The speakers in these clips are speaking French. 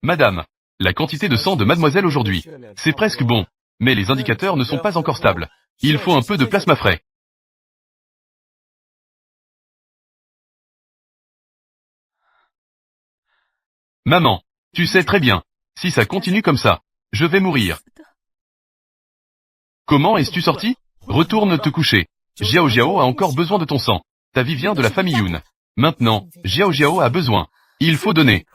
Madame, la quantité de sang de mademoiselle aujourd'hui, c'est presque bon, mais les indicateurs ne sont pas encore stables. Il faut un peu de plasma frais. Maman, tu sais très bien, si ça continue comme ça, je vais mourir. Comment es-tu sorti? Retourne te coucher. Xiao Jiao a encore besoin de ton sang. Ta vie vient de la famille Yun. Maintenant, Xiao Jiao a besoin. Il faut donner.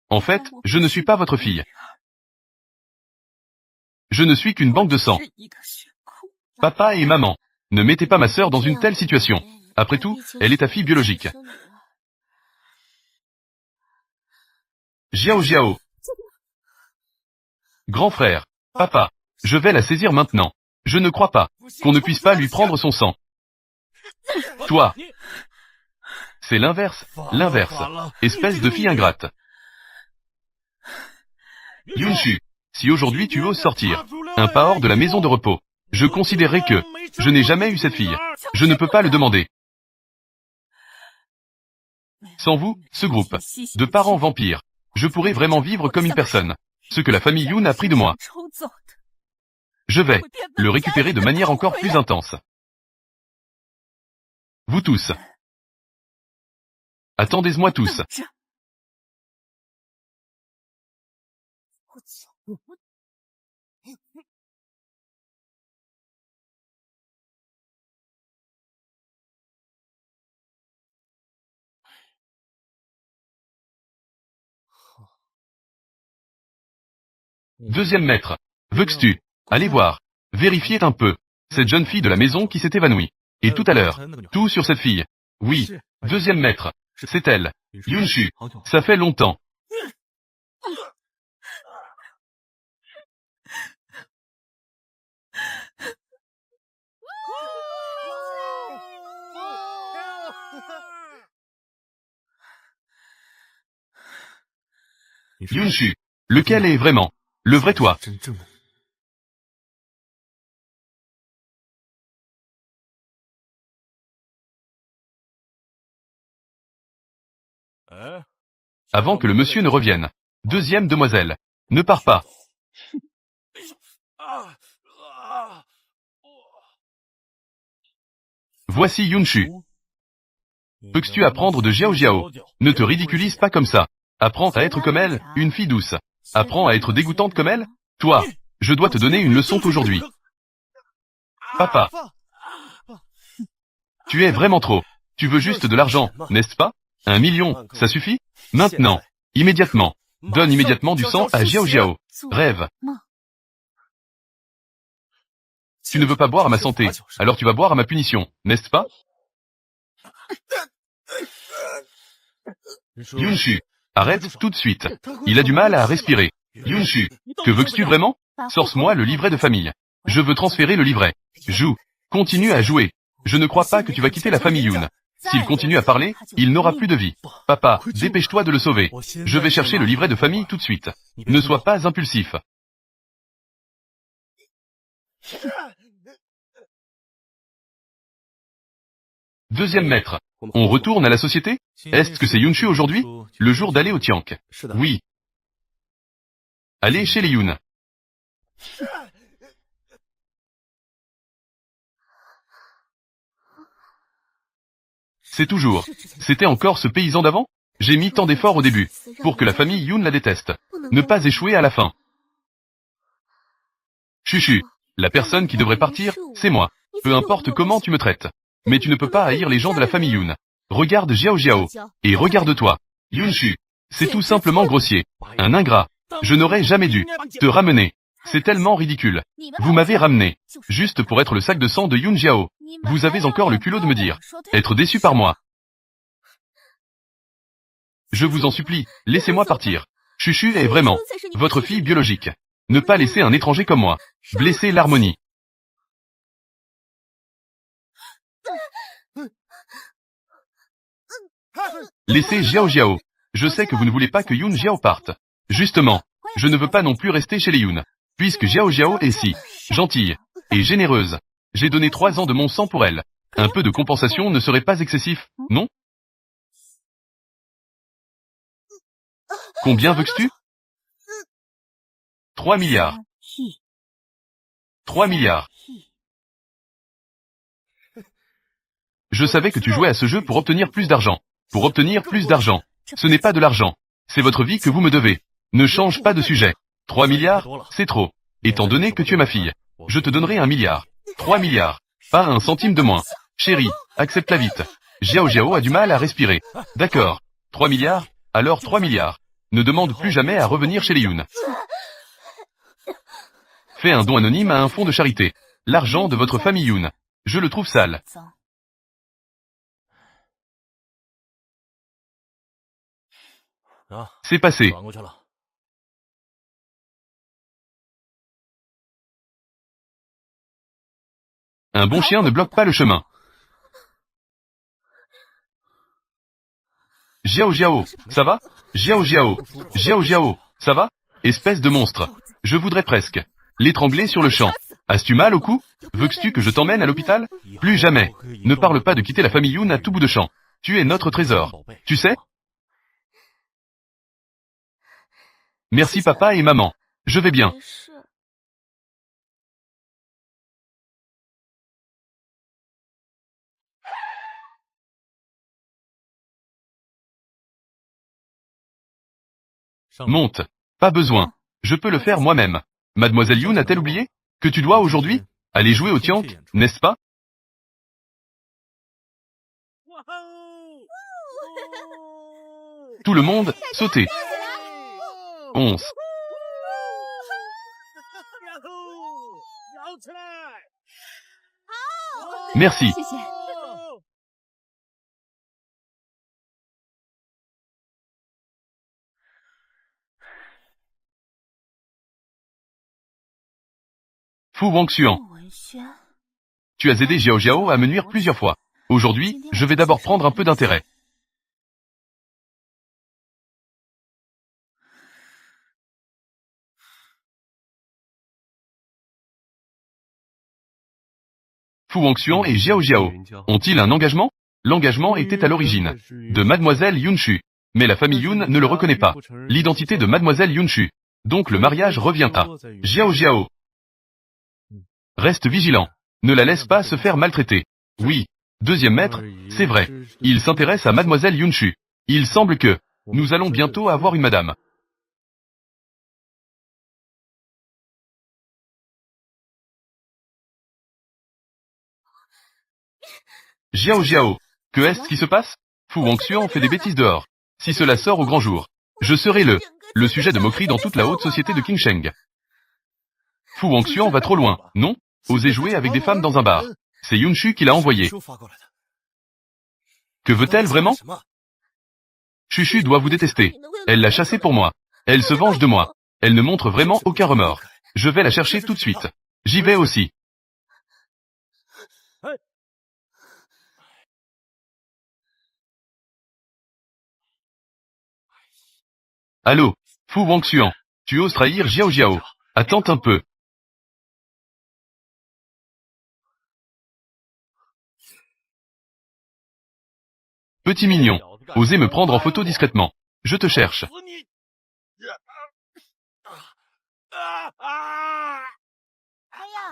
En fait, je ne suis pas votre fille. Je ne suis qu'une banque de sang. Papa et maman, ne mettez pas ma sœur dans une telle situation. Après tout, elle est ta fille biologique. Xiao Jiao. Grand frère. Papa. Je vais la saisir maintenant. Je ne crois pas qu'on ne puisse pas lui prendre son sang. Toi. C'est l'inverse, l'inverse. Espèce de fille ingrate. Yunshu, si aujourd'hui tu oses sortir un pas hors de la maison de repos, je considérerai que je n'ai jamais eu cette fille. Je ne peux pas le demander. Sans vous, ce groupe de parents vampires, je pourrais vraiment vivre comme une personne. Ce que la famille Yun a pris de moi. Je vais le récupérer de manière encore plus intense. Vous tous. Attendez-moi tous. Deuxième maître. Veux-tu aller voir, vérifier un peu, cette jeune fille de la maison qui s'est évanouie. Et tout à l'heure, tout sur cette fille. Oui, deuxième maître. C'est elle. Yunshu. Ça fait longtemps. Yunshu. Lequel est vraiment le vrai toi? Avant que le monsieur ne revienne. Deuxième demoiselle. Ne pars pas. Voici Yunshu. Peux-tu apprendre de Xiao Jiao? Ne te ridiculise pas comme ça. Apprends à être comme elle, une fille douce. Apprends à être dégoûtante comme elle. Toi, je dois te donner une leçon aujourd'hui. Papa. Tu es vraiment trop. Tu veux juste de l'argent, n'est-ce pas? 1 million, ça suffit? Maintenant. Immédiatement. Donne immédiatement du sang à Xiao Jiao. Rêve. Tu ne veux pas boire à ma santé, alors tu vas boire à ma punition, n'est-ce pas? Yunshu. Arrête tout de suite. Il a du mal à respirer. Yunshu. Que veux-tu vraiment? Source-moi le livret de famille. Je veux transférer le livret. Joue. Continue à jouer. Je ne crois pas que tu vas quitter la famille Yun. S'il continue à parler, il n'aura plus de vie. Papa, dépêche-toi de le sauver. Je vais chercher le livret de famille tout de suite. Ne sois pas impulsif. Deuxième maître. On retourne à la société? Est-ce que c'est Yunshu aujourd'hui? Le jour d'aller au Tiank. Oui. Allez chez les Yun. C'était encore ce paysan d'avant? J'ai mis tant d'efforts au début, pour que la famille Yun la déteste. Ne pas échouer à la fin. Chuchu. La personne qui devrait partir, c'est moi. Peu importe comment tu me traites. Mais tu ne peux pas haïr les gens de la famille Yun. Regarde Xiao Jiao. Et regarde-toi. Yunshu. C'est tout simplement grossier. Un ingrat. Je n'aurais jamais dû te ramener. C'est tellement ridicule. Vous m'avez ramené. Juste pour être le sac de sang de Yun Jiao. Vous avez encore le culot de me dire. Être déçu par moi. Je vous en supplie, laissez-moi partir. Chuchu est vraiment votre fille biologique. Ne pas laisser un étranger comme moi blesser l'harmonie. Laissez Xiao Jiao. Je sais que vous ne voulez pas que Yun Jiao parte. Justement, je ne veux pas non plus rester chez les Yun. Puisque Xiao Jiao est si gentille et généreuse. J'ai donné 3 ans de mon sang pour elle. Un peu de compensation ne serait pas excessif, non? Combien veux-tu? 3 milliards. 3 milliards. Je savais que tu jouais à ce jeu pour obtenir plus d'argent. Pour obtenir plus d'argent. Ce n'est pas de l'argent. C'est votre vie que vous me devez. Ne change pas de sujet. 3 milliards, c'est trop. Étant donné que tu es ma fille, je te donnerai 1 milliard. 3 milliards. Pas un centime de moins. Chérie, accepte-la vite. Xiao Xiao a du mal à respirer. D'accord. 3 milliards, alors 3 milliards. Ne demande plus jamais à revenir chez les Yoon. Fais un don anonyme à un fonds de charité. L'argent de votre famille Yoon. Je le trouve sale. C'est passé. Un bon chien ne bloque pas le chemin. Xiao Xiao, ça va? Xiao Xiao, Xiao Xiao, ça va? Espèce de monstre. Je voudrais presque l'étrangler sur le champ. As-tu mal au cou? Veux-tu que je t'emmène à l'hôpital? Plus jamais. Ne parle pas de quitter la famille Yoon à tout bout de champ. Tu es notre trésor. Tu sais? Merci papa et maman. Je vais bien. Monte. Pas besoin. Je peux le faire moi-même. Mademoiselle Yoon a-t-elle oublié que tu dois aujourd'hui aller jouer au tiank, n'est-ce pas? Tout le monde, sautez. 11. Merci. Fu Wangxuan. Tu as aidé Xiao Xiao à me nuire plusieurs fois. Aujourd'hui, je vais d'abord prendre un peu d'intérêt. Fu Wangxuan et Xiao Xiao ont-ils un engagement? L'engagement était à l'origine de Mademoiselle Yunshu. Mais la famille Yoon ne le reconnaît pas. L'identité de Mademoiselle Yunshu. Donc le mariage revient à Xiao Xiao. Reste vigilant. Ne la laisse pas se faire maltraiter. Oui. Deuxième maître, c'est vrai. Il s'intéresse à Mademoiselle Yunshu. Il semble que nous allons bientôt avoir une madame. Xiao Xiao. Que est-ce qui se passe? Fu Wangxuan fait des bêtises dehors. Si cela sort au grand jour, je serai le sujet de moquerie dans toute la haute société de Qingsheng. Fu Wangxuan va trop loin, non? Oser jouer avec des femmes dans un bar. C'est Yunshu qui l'a envoyé. Que veut-elle vraiment? Chuchu doit vous détester. Elle l'a chassée pour moi. Elle se venge de moi. Elle ne montre vraiment aucun remords. Je vais la chercher tout de suite. J'y vais aussi. Allô, Fu Wangxuan. Tu oses trahir Xiao Xiao. Attends un peu. Petit mignon. Osez me prendre en photo discrètement. Je te cherche.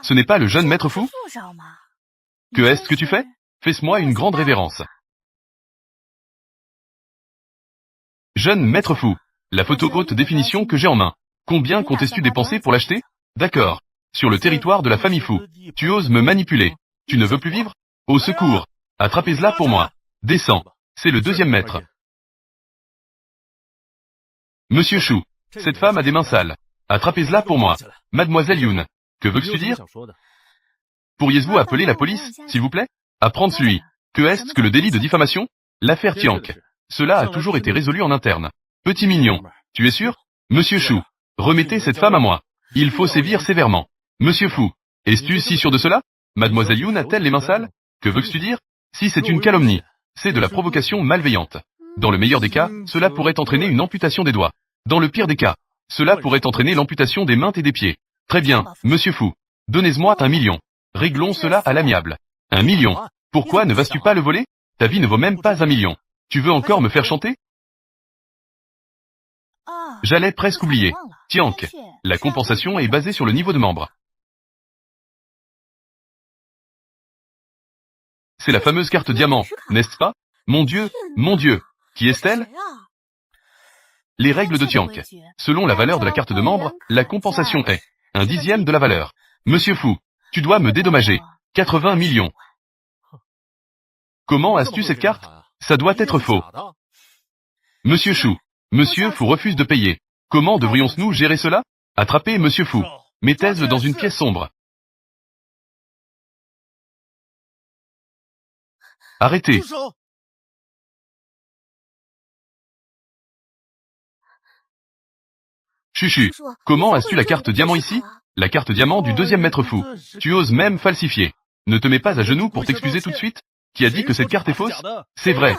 Ce n'est pas le jeune maître fou? Que est-ce que tu fais? Fais-moi une grande révérence. Jeune maître fou. La photo haute définition que j'ai en main. Combien comptes-tu dépenser pour l'acheter? D'accord. Sur le territoire de la famille fou. Tu oses me manipuler. Tu ne veux plus vivre? Au secours. Attrapez-la pour moi. Descends. C'est le deuxième maître. Monsieur Chou. Cette femme a des mains sales. Attrapez-la pour moi. Mademoiselle Yoon. Que veux-tu dire? Pourriez-vous appeler la police, s'il vous plaît? Apprendre celui. Que est-ce que le délit de diffamation? L'affaire Tiank. Cela a toujours été résolu en interne. Petit mignon. Tu es sûr? Monsieur Chou. Remettez cette femme à moi. Il faut sévir sévèrement. Monsieur Fou. Es-tu si sûr de cela? Mademoiselle Yoon a-t-elle les mains sales? Que veux-tu dire? Si c'est une calomnie. C'est de la provocation malveillante. Dans le meilleur des cas, cela pourrait entraîner une amputation des doigts. Dans le pire des cas, cela pourrait entraîner l'amputation des mains et des pieds. Très bien, monsieur Fou. Donnez-moi 1 million. Réglons cela à l'amiable. 1 million. Pourquoi ne vas-tu pas le voler? Ta vie ne vaut même pas 1 million. Tu veux encore me faire chanter? J'allais presque oublier. Tiank. La compensation est basée sur le niveau de membre. C'est la fameuse carte diamant, n'est-ce pas? Mon Dieu, mon Dieu. Qui est-elle? Les règles de Tiank. Selon la valeur de la carte de membre, la compensation est 1/10 de la valeur. Monsieur Fou, tu dois me dédommager. 80 millions. Comment as-tu cette carte? Ça doit être faux. Monsieur Chou. Monsieur Fou refuse de payer. Comment devrions-nous gérer cela? Attrapez Monsieur Fou. Mettez-le dans une pièce sombre. Arrêtez. Chuchu. Comment as-tu la carte diamant ici? La carte diamant du deuxième maître fou. Tu oses même falsifier. Ne te mets pas à genoux pour t'excuser tout de suite? Qui a dit que cette carte est fausse? C'est vrai.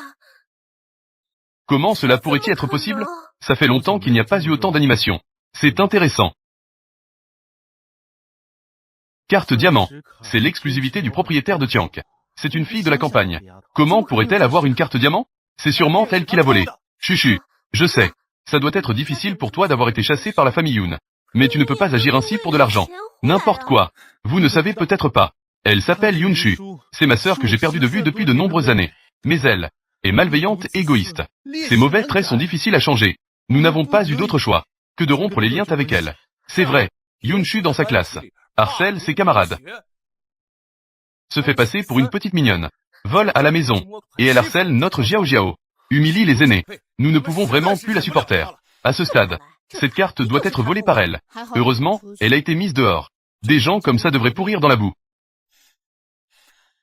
Comment cela pourrait-il être possible? Ça fait longtemps qu'il n'y a pas eu autant d'animation. C'est intéressant. Carte diamant. C'est l'exclusivité du propriétaire de Tiank. C'est une fille de la campagne. Comment pourrait-elle avoir une carte diamant? C'est sûrement elle qui l'a volée. Chuchu. Je sais. Ça doit être difficile pour toi d'avoir été chassé par la famille Yoon. Mais tu ne peux pas agir ainsi pour de l'argent. N'importe quoi. Vous ne savez peut-être pas. Elle s'appelle Yunshu. C'est ma sœur que j'ai perdue de vue depuis de nombreuses années. Mais elle est malveillante et égoïste. Ses mauvais traits sont difficiles à changer. Nous n'avons pas eu d'autre choix que de rompre les liens avec elle. C'est vrai. Yunshu dans sa classe harcèle ses camarades. Se fait passer pour une petite mignonne. Vole à la maison. Et elle harcèle notre Jiao Jiao. Humilie les aînés. Nous ne pouvons vraiment plus la supporter. À ce stade, cette carte doit être volée par elle. Heureusement, elle a été mise dehors. Des gens comme ça devraient pourrir dans la boue.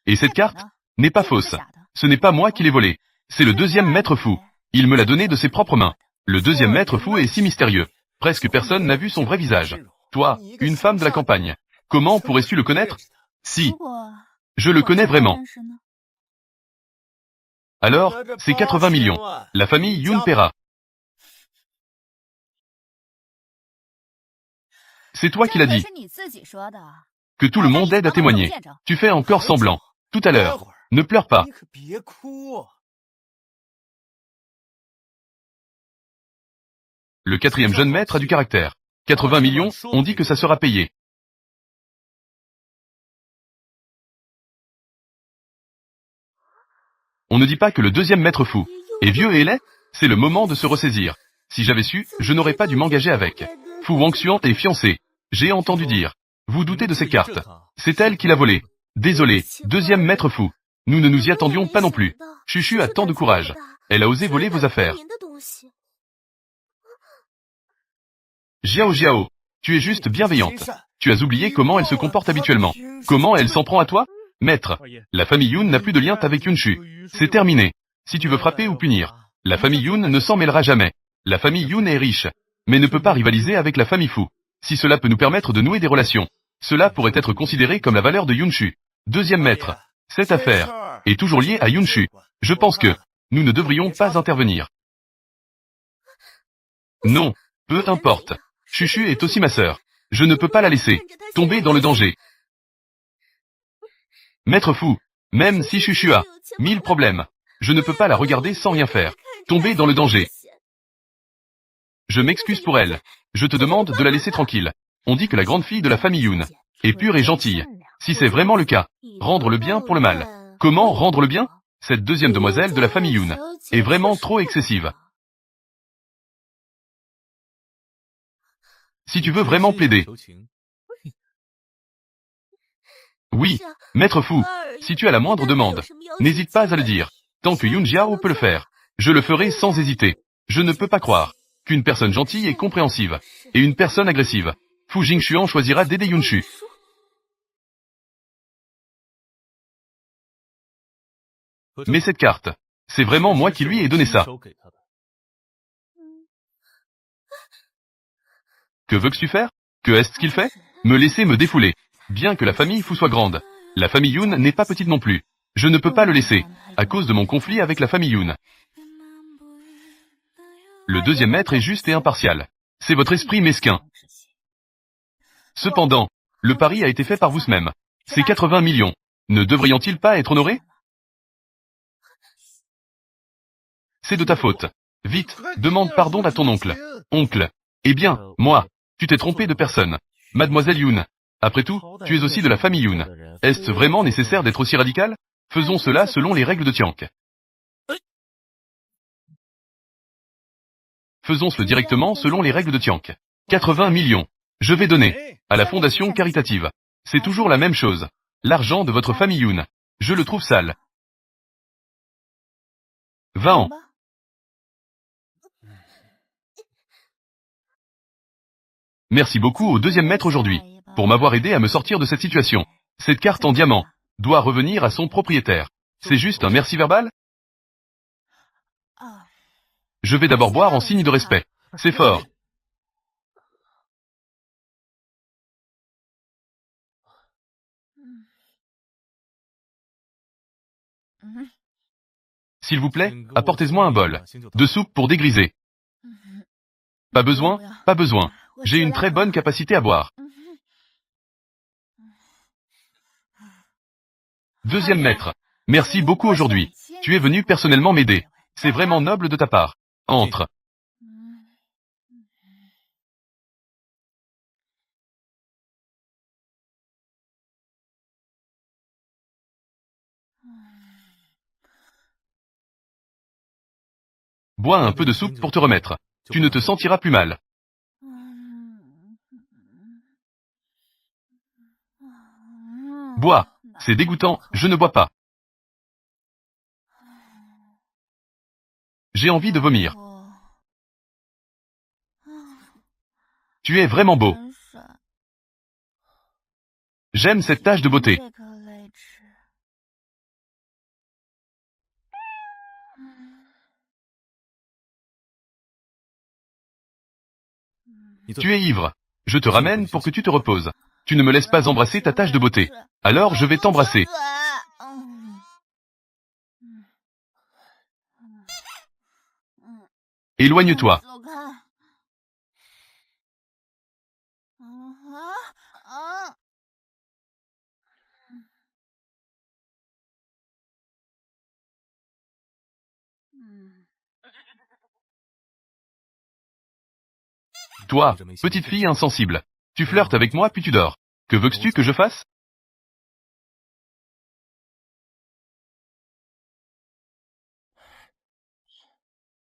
Et cette carte n'est pas fausse. Ce n'est pas moi qui l'ai volée. C'est le deuxième maître fou. Il me l'a donnée de ses propres mains. Le deuxième maître fou est si mystérieux. Presque personne n'a vu son vrai visage. Toi, une femme de la campagne. Comment pourrais-tu le connaître? Si. Je le connais vraiment. Alors, c'est 80 millions. La famille Yoon paiera. C'est toi qui l'as dit. Que tout le monde aide à témoigner. Tu fais encore semblant. Tout à l'heure. Ne pleure pas. Le quatrième jeune maître a du caractère. 80 millions, on dit que ça sera payé. On ne dit pas que le deuxième maître fou est vieux et laid? C'est le moment de se ressaisir. Si j'avais su, je n'aurais pas dû m'engager avec. Fu Wangxuan est fiancé. J'ai entendu dire. Vous doutez de ces cartes. C'est elle qui l'a volée. Désolé, deuxième maître fou. Nous ne nous y attendions pas non plus. Chuchu a tant de courage. Elle a osé voler vos affaires. Jiao Jiao, tu es juste bienveillante. Tu as oublié comment elle se comporte habituellement. Comment elle s'en prend à toi? Maître, la famille Yoon n'a plus de lien avec Yunshu. C'est terminé. Si tu veux frapper ou punir, la famille Yoon ne s'en mêlera jamais. La famille Yoon est riche, mais ne peut pas rivaliser avec la famille Fu. Si cela peut nous permettre de nouer des relations, cela pourrait être considéré comme la valeur de Yunshu. Deuxième maître, cette affaire est toujours liée à Yunshu. Je pense que nous ne devrions pas intervenir. Non, peu importe. Chuchu est aussi ma sœur. Je ne peux pas la laisser tomber dans le danger. Maître fou, même si Chuchu a 1000 problèmes, je ne peux pas la regarder sans rien faire. Tomber dans le danger. Je m'excuse pour elle. Je te demande de la laisser tranquille. On dit que la grande fille de la famille Yoon est pure et gentille. Si c'est vraiment le cas, rendre le bien pour le mal. Comment rendre le bien? Cette deuxième demoiselle de la famille Yoon est vraiment trop excessive. Si tu veux vraiment plaider. Oui, maître fou, si tu as la moindre demande, n'hésite pas à le dire. Tant que Yoon Jiao peut le faire, je le ferai sans hésiter. Je ne peux pas croire qu'une personne gentille et compréhensive, et une personne agressive, Fu Jingxuan choisira d'aider Yunshu. Mais cette carte, c'est vraiment moi qui lui ai donné ça. Que veux-tu faire? Que est-ce qu'il fait? Me laisser me défouler. Bien que la famille Fu soit grande, la famille Yoon n'est pas petite non plus. Je ne peux pas le laisser, à cause de mon conflit avec la famille Yoon. Le deuxième maître est juste et impartial. C'est votre esprit mesquin. Cependant, le pari a été fait par vous-même. Ces 80 millions, ne devrions-ils pas être honorés? C'est de ta faute. Vite, demande pardon à ton oncle. Oncle. Eh bien, moi. Tu t'es trompé de personne. Mademoiselle Yoon. Après tout, tu es aussi de la famille Yoon. Est-ce vraiment nécessaire d'être aussi radical? Faisons cela selon les règles de Tiank. Faisons-le directement selon les règles de Tiank. 80 millions. Je vais donner à la fondation caritative. C'est toujours la même chose. L'argent de votre famille Yoon. Je le trouve sale. 20 ans. Merci beaucoup au deuxième maître aujourd'hui, pour m'avoir aidé à me sortir de cette situation. Cette carte en diamant doit revenir à son propriétaire. C'est juste un merci verbal? Je vais d'abord boire en signe de respect. C'est fort. S'il vous plaît, apportez-moi un bol de soupe pour dégriser. Pas besoin, pas besoin. J'ai une très bonne capacité à boire. Deuxième maître. Merci beaucoup aujourd'hui. Tu es venu personnellement m'aider. C'est vraiment noble de ta part. Entre. Bois un peu de soupe pour te remettre. Tu ne te sentiras plus mal. Bois. C'est dégoûtant, je ne bois pas. J'ai envie de vomir. Tu es vraiment beau. J'aime cette tache de beauté. Tu es ivre. Je te ramène pour que tu te reposes. Tu ne me laisses pas embrasser ta tache de beauté. Alors je vais t'embrasser. Éloigne-toi. Toi, petite fille insensible. Tu flirtes avec moi puis tu dors. Que veux-tu que je fasse?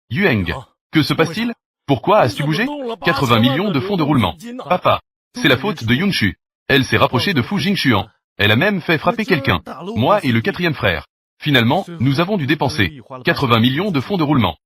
Yueng. Que se passe-t-il? Pourquoi as-tu bougé? 80 millions de fonds de roulement. Papa. C'est la faute de Yunshu. Elle s'est rapprochée de Fu Jingxuan. Elle a même fait frapper quelqu'un. Moi et le quatrième frère. Finalement, nous avons dû dépenser 80 millions de fonds de roulement.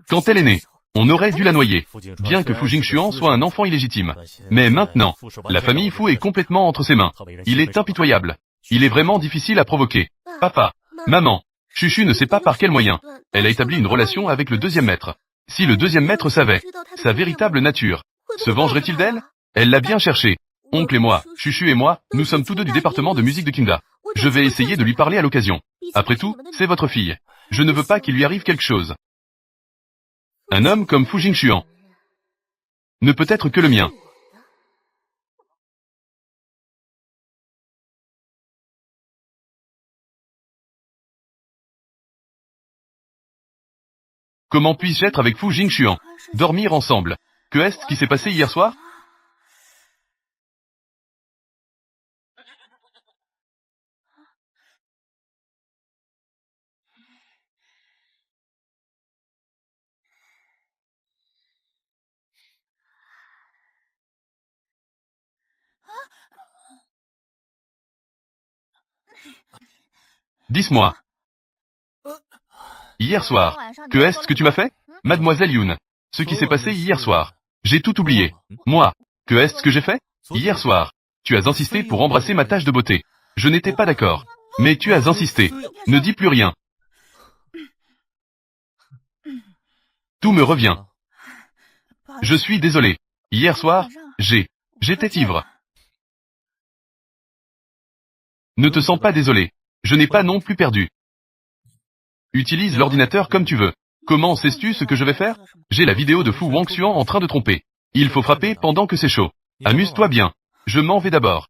Quand elle est née, on aurait dû la noyer. Bien que Fu Jingxuan soit un enfant illégitime. Mais maintenant, la famille Fu est complètement entre ses mains. Il est impitoyable. Il est vraiment difficile à provoquer. Papa. Maman. Chuchu ne sait pas par quel moyen. Elle a établi une relation avec le deuxième maître. Si le deuxième maître savait sa véritable nature, se vengerait-il d'elle? Elle l'a bien cherché. Oncle et moi, Chuchu et moi, nous sommes tous deux du département de musique de Kingda. Je vais essayer de lui parler à l'occasion. Après tout, c'est votre fille. Je ne veux pas qu'il lui arrive quelque chose. Un homme comme Fu Jingxuan ne peut être que le mien. Comment puis-je être avec Fu Jingxuan? Dormir ensemble. Que est-ce qui s'est passé hier soir? Dis-moi. Hier soir. Que est-ce que tu m'as fait? Mademoiselle Yoon. Ce qui s'est passé hier soir. J'ai tout oublié. Moi. Que est-ce que j'ai fait? Hier soir. Tu as insisté pour embrasser ma tache de beauté. Je n'étais pas d'accord. Mais tu as insisté. Ne dis plus rien. Tout me revient. Je suis désolé. Hier soir, j'étais ivre. Ne te sens pas désolé. Je n'ai pas non plus perdu. Utilise l'ordinateur comme tu veux. Comment sais-tu ce que je vais faire? J'ai la vidéo de Fu Wangxuan en train de tromper. Il faut frapper pendant que c'est chaud. Amuse-toi bien. Je m'en vais d'abord.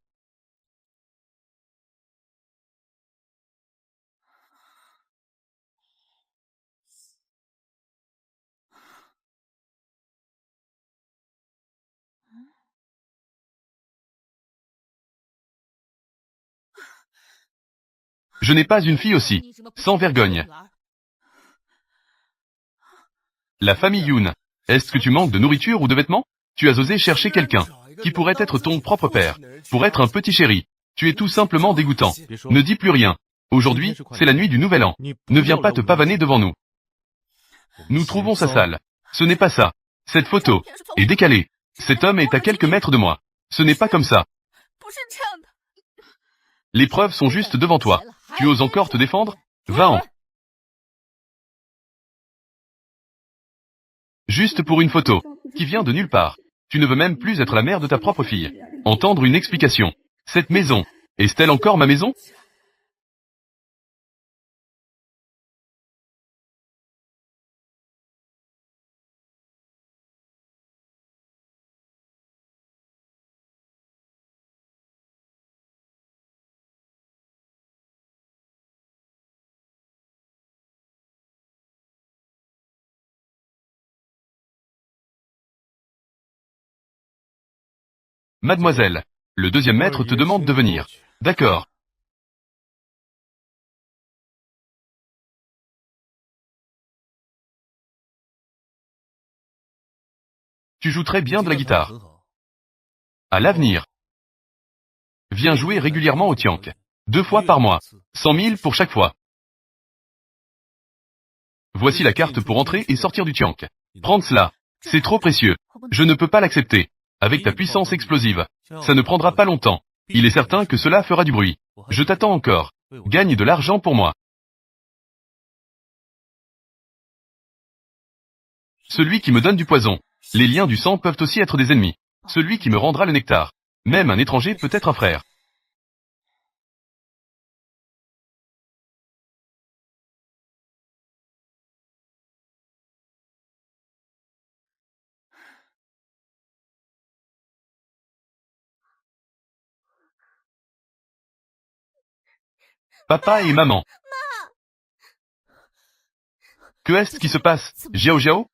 Je n'ai pas une fille aussi. Sans vergogne. La famille Yoon. Est-ce que tu manques de nourriture ou de vêtements? Tu as osé chercher quelqu'un qui pourrait être ton propre père, pour être un petit chéri. Tu es tout simplement dégoûtant. Ne dis plus rien. Aujourd'hui, c'est la nuit du Nouvel An. Ne viens pas te pavaner devant nous. Nous trouvons ça sale. Ce n'est pas ça. Cette photo est décalée. Cet homme est à quelques mètres de moi. Ce n'est pas comme ça. Les preuves sont juste devant toi. Tu oses encore te défendre? Va-en. Juste pour une photo, qui vient de nulle part. Tu ne veux même plus être la mère de ta propre fille. Entendre une explication. Cette maison, est-elle encore ma maison? Mademoiselle, le deuxième maître te demande de venir. D'accord. Tu joues très bien de la guitare. À l'avenir. Viens jouer régulièrement au tiank. 2 fois par mois. 100 000 pour chaque fois. Voici la carte pour entrer et sortir du tiank. Prends cela. C'est trop précieux. Je ne peux pas l'accepter. Avec ta puissance explosive. Ça ne prendra pas longtemps. Il est certain que cela fera du bruit. Je t'attends encore. Gagne de l'argent pour moi. Celui qui me donne du poison. Les liens du sang peuvent aussi être des ennemis. Celui qui me rendra le nectar. Même un étranger peut être un frère. Papa et maman. Que est-ce qui se passe, Jiao Jiao?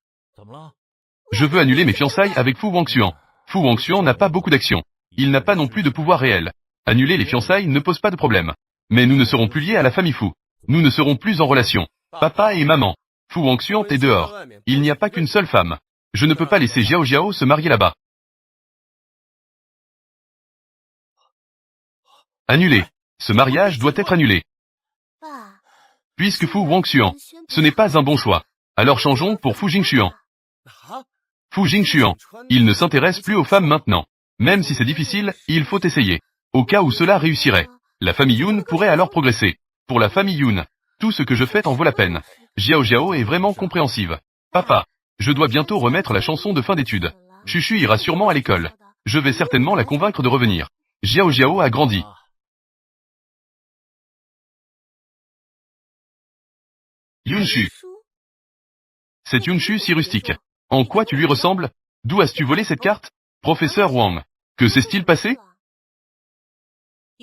Je veux annuler mes fiançailles avec Fu Wangxuan. Fu Wangxuan n'a pas beaucoup d'action. Il n'a pas non plus de pouvoir réel. Annuler les fiançailles ne pose pas de problème. Mais nous ne serons plus liés à la famille Fu. Nous ne serons plus en relation. Papa et maman. Fu Wangxuan est dehors. Il n'y a pas qu'une seule femme. Je ne peux pas laisser Jiao Jiao se marier là-bas. Annulé. Ce mariage doit être annulé. Puisque Fu Wangxuan, ce n'est pas un bon choix. Alors changeons pour Fu Jingxuan. Fu Jingxuan, il ne s'intéresse plus aux femmes maintenant. Même si c'est difficile, il faut essayer. Au cas où cela réussirait, la famille Yoon pourrait alors progresser. Pour la famille Yoon, tout ce que je fais en vaut la peine. Jiao Jiao est vraiment compréhensive. Papa, je dois bientôt remettre la chanson de fin d'études. Chuchu ira sûrement à l'école. Je vais certainement la convaincre de revenir. Jiao Jiao a grandi. Yunshu. C'est Yunshu si rustique. En quoi tu lui ressembles? D'où as-tu volé cette carte? Professeur Wang. Que s'est-il passé?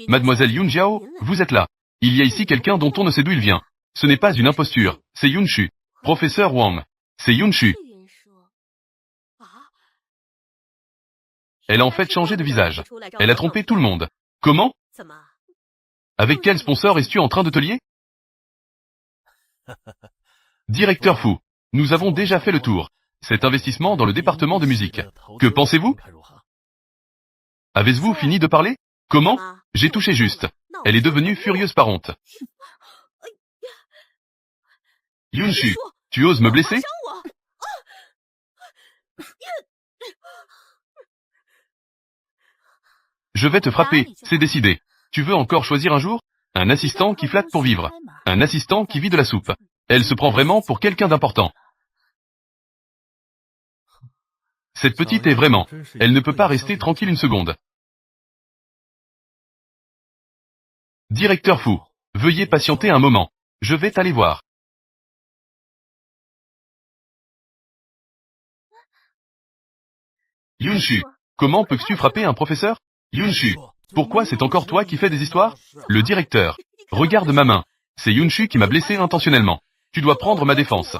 Mademoiselle Yun Jiao, vous êtes là. Il y a ici quelqu'un dont on ne sait d'où il vient. Ce n'est pas une imposture, c'est Yunshu. Professeur Wang. C'est Yunshu. Elle a en fait changé de visage. Elle a trompé tout le monde. Comment? Avec quel sponsor es-tu en train de te lier? Directeur Fu. Nous avons déjà fait le tour. Cet investissement dans le département de musique. Que pensez-vous? Avez-vous fini de parler? Comment? J'ai touché juste. Elle est devenue furieuse par honte. Yunshu, tu oses me blesser? Je vais te frapper, c'est décidé. Tu veux encore choisir un jour? Un assistant qui flatte pour vivre. Un assistant qui vit de la soupe. Elle se prend vraiment pour quelqu'un d'important. Cette petite est vraiment. Elle ne peut pas rester tranquille une seconde. Directeur Fu, veuillez patienter un moment. Je vais t'aller voir. Yunshu, comment peux-tu frapper un professeur? Yunshu, pourquoi c'est encore toi qui fais des histoires? Le directeur, regarde ma main. C'est Yunshu qui m'a blessé intentionnellement. Tu dois prendre ma défense.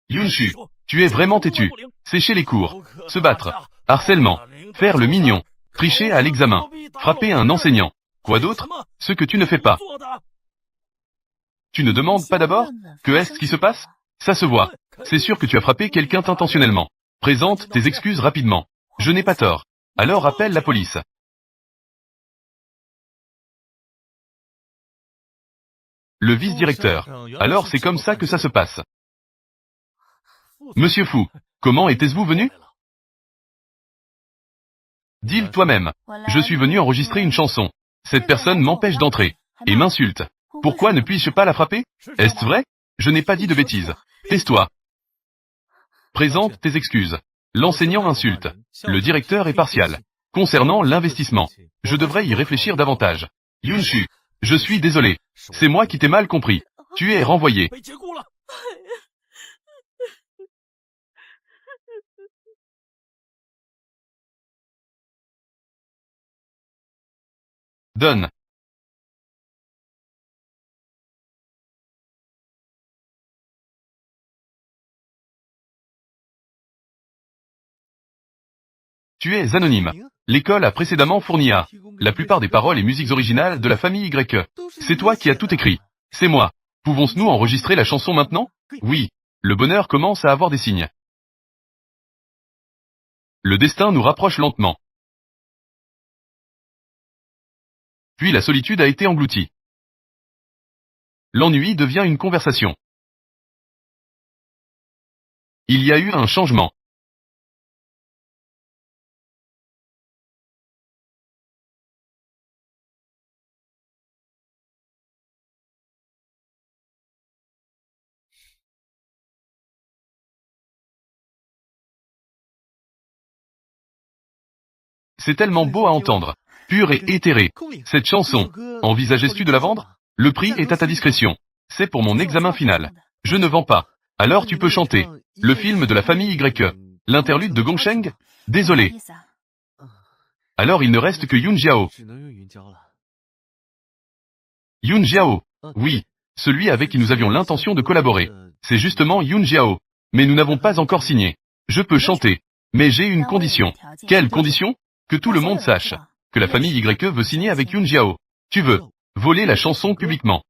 Yunshu, tu es vraiment têtu. Sécher les cours, se battre, harcèlement, faire le mignon, tricher à l'examen, frapper un enseignant. Quoi d'autre? Ce que tu ne fais pas. Tu ne demandes pas d'abord? Que est-ce qui se passe? Ça se voit. C'est sûr que tu as frappé quelqu'un intentionnellement. Présente tes excuses rapidement. Je n'ai pas tort. Alors appelle la police. Le vice-directeur. Alors c'est comme ça que ça se passe. Monsieur Fou, comment était-vous venu? Dis-le toi-même. Je suis venu enregistrer une chanson. Cette personne m'empêche d'entrer. Et m'insulte. Pourquoi ne puis-je pas la frapper? Est-ce vrai? Je n'ai pas dit de bêtises. Tais-toi. Présente tes excuses. L'enseignant insulte. Le directeur est partial. Concernant l'investissement, je devrais y réfléchir davantage. Yunshu, je suis désolé. C'est moi qui t'ai mal compris. Tu es renvoyé. Donne. Tu es anonyme. L'école a précédemment fourni la plupart des paroles et musiques originales de la famille Y. C'est toi qui as tout écrit. C'est moi. Pouvons-nous enregistrer la chanson maintenant? Oui. Le bonheur commence à avoir des signes. Le destin nous rapproche lentement. Puis la solitude a été engloutie. L'ennui devient une conversation. Il y a eu un changement. C'est tellement beau à entendre. Pur et éthéré. Cette chanson, envisages-tu de la vendre? Le prix est à ta discrétion. C'est pour mon examen final. Je ne vends pas. Alors tu peux chanter. Le film de la famille Y. L'interlude de Gongsheng? Désolé. Alors il ne reste que Yun Jiao. Yun Jiao. Oui. Celui avec qui nous avions l'intention de collaborer. C'est justement Yun Jiao. Mais nous n'avons pas encore signé. Je peux chanter. Mais j'ai une condition. Quelle condition? Que tout le monde sache que la famille Y veut signer avec Yun Jiao. Tu veux voler la chanson publiquement.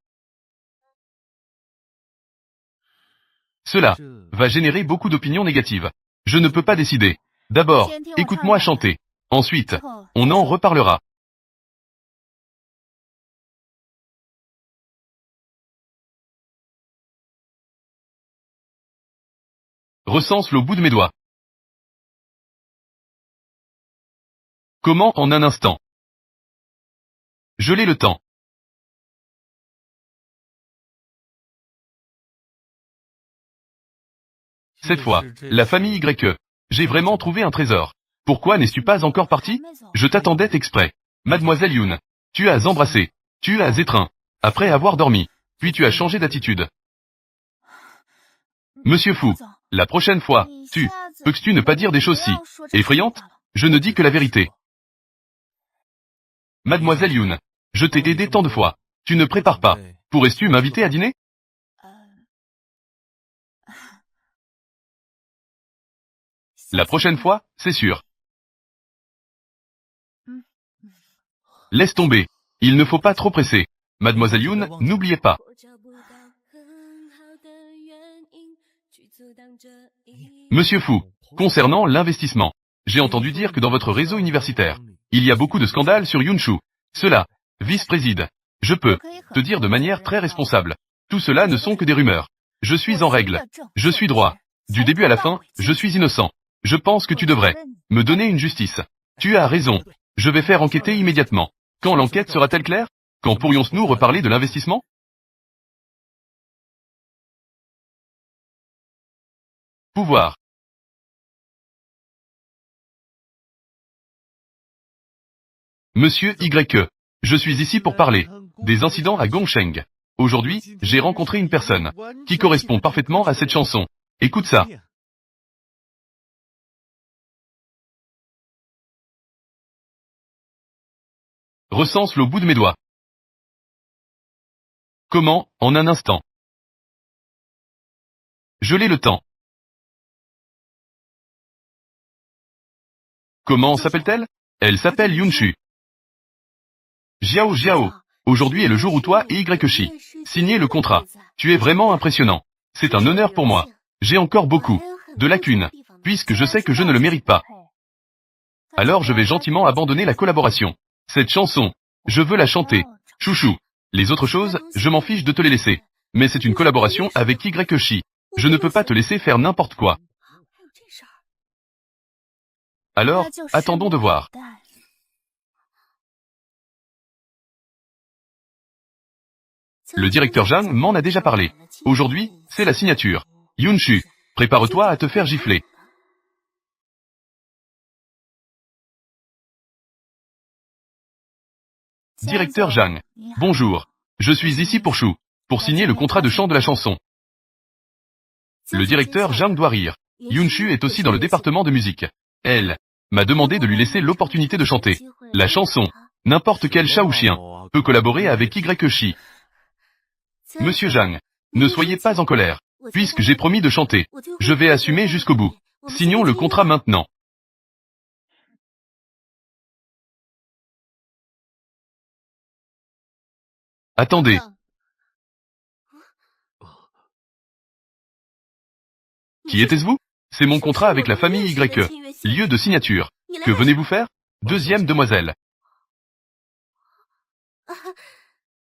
Cela va générer beaucoup d'opinions négatives. Je ne peux pas décider. D'abord, écoute-moi chanter. Ensuite, on en reparlera. Recense-le au bout de mes doigts. Comment en un instant? Je l'ai le temps. Cette fois, la famille Y. J'ai vraiment trouvé un trésor. Pourquoi n'es-tu pas encore parti? Je t'attendais exprès. Mademoiselle Yoon, tu as embrassé, tu as étreint, après avoir dormi, puis tu as changé d'attitude. Monsieur Fou, la prochaine fois, peux-tu ne pas dire des choses si effrayantes? Je ne dis que la vérité. Mademoiselle Yoon, je t'ai aidé tant de fois. Tu ne prépares pas. Pourrais-tu m'inviter à dîner? La prochaine fois, c'est sûr. Laisse tomber. Il ne faut pas trop presser. Mademoiselle Yoon, n'oubliez pas. Monsieur Fou, concernant l'investissement, j'ai entendu dire que dans votre réseau universitaire, il y a beaucoup de scandales sur Yunshu. Cela, vice-préside. Je peux te dire de manière très responsable. Tout cela ne sont que des rumeurs. Je suis en règle. Je suis droit. Du début à la fin, je suis innocent. Je pense que tu devrais me donner une justice. Tu as raison. Je vais faire enquêter immédiatement. Quand l'enquête sera-t-elle claire? Quand pourrions-nous reparler de l'investissement? Pouvoir. Monsieur Y. Je suis ici pour parler des incidents à Gongsheng. Aujourd'hui, j'ai rencontré une personne qui correspond parfaitement à cette chanson. Écoute ça. Recense-le au bout de mes doigts. Comment, en un instant? Je l'ai le temps. Comment s'appelle-t-elle? Elle s'appelle Yunshu. Jiao Jiao, aujourd'hui est le jour où toi et Shi signez le contrat. Tu es vraiment impressionnant. C'est un honneur pour moi. J'ai encore beaucoup de lacunes, puisque je sais que je ne le mérite pas. Alors je vais gentiment abandonner la collaboration. Cette chanson, je veux la chanter. Chouchou. Les autres choses, je m'en fiche de te les laisser. Mais c'est une collaboration avec Shi. Je ne peux pas te laisser faire n'importe quoi. Alors, attendons de voir. Le directeur Zhang m'en a déjà parlé. Aujourd'hui, c'est la signature. Yunshu, prépare-toi à te faire gifler. Directeur Zhang. Bonjour. Je suis ici pour Chou, pour signer le contrat de chant de la chanson. Le directeur Zhang doit rire. Yunshu est aussi dans le département de musique. Elle m'a demandé de lui laisser l'opportunité de chanter. La chanson, n'importe quel chat ou chien, peut collaborer avec Shi. Monsieur Zhang, ne soyez pas en colère. Puisque j'ai promis de chanter, je vais assumer jusqu'au bout. Signons le contrat maintenant. Attendez. Qui était-ce-vous? C'est mon contrat avec la famille YE. Lieu de signature. Que venez-vous faire? Deuxième demoiselle.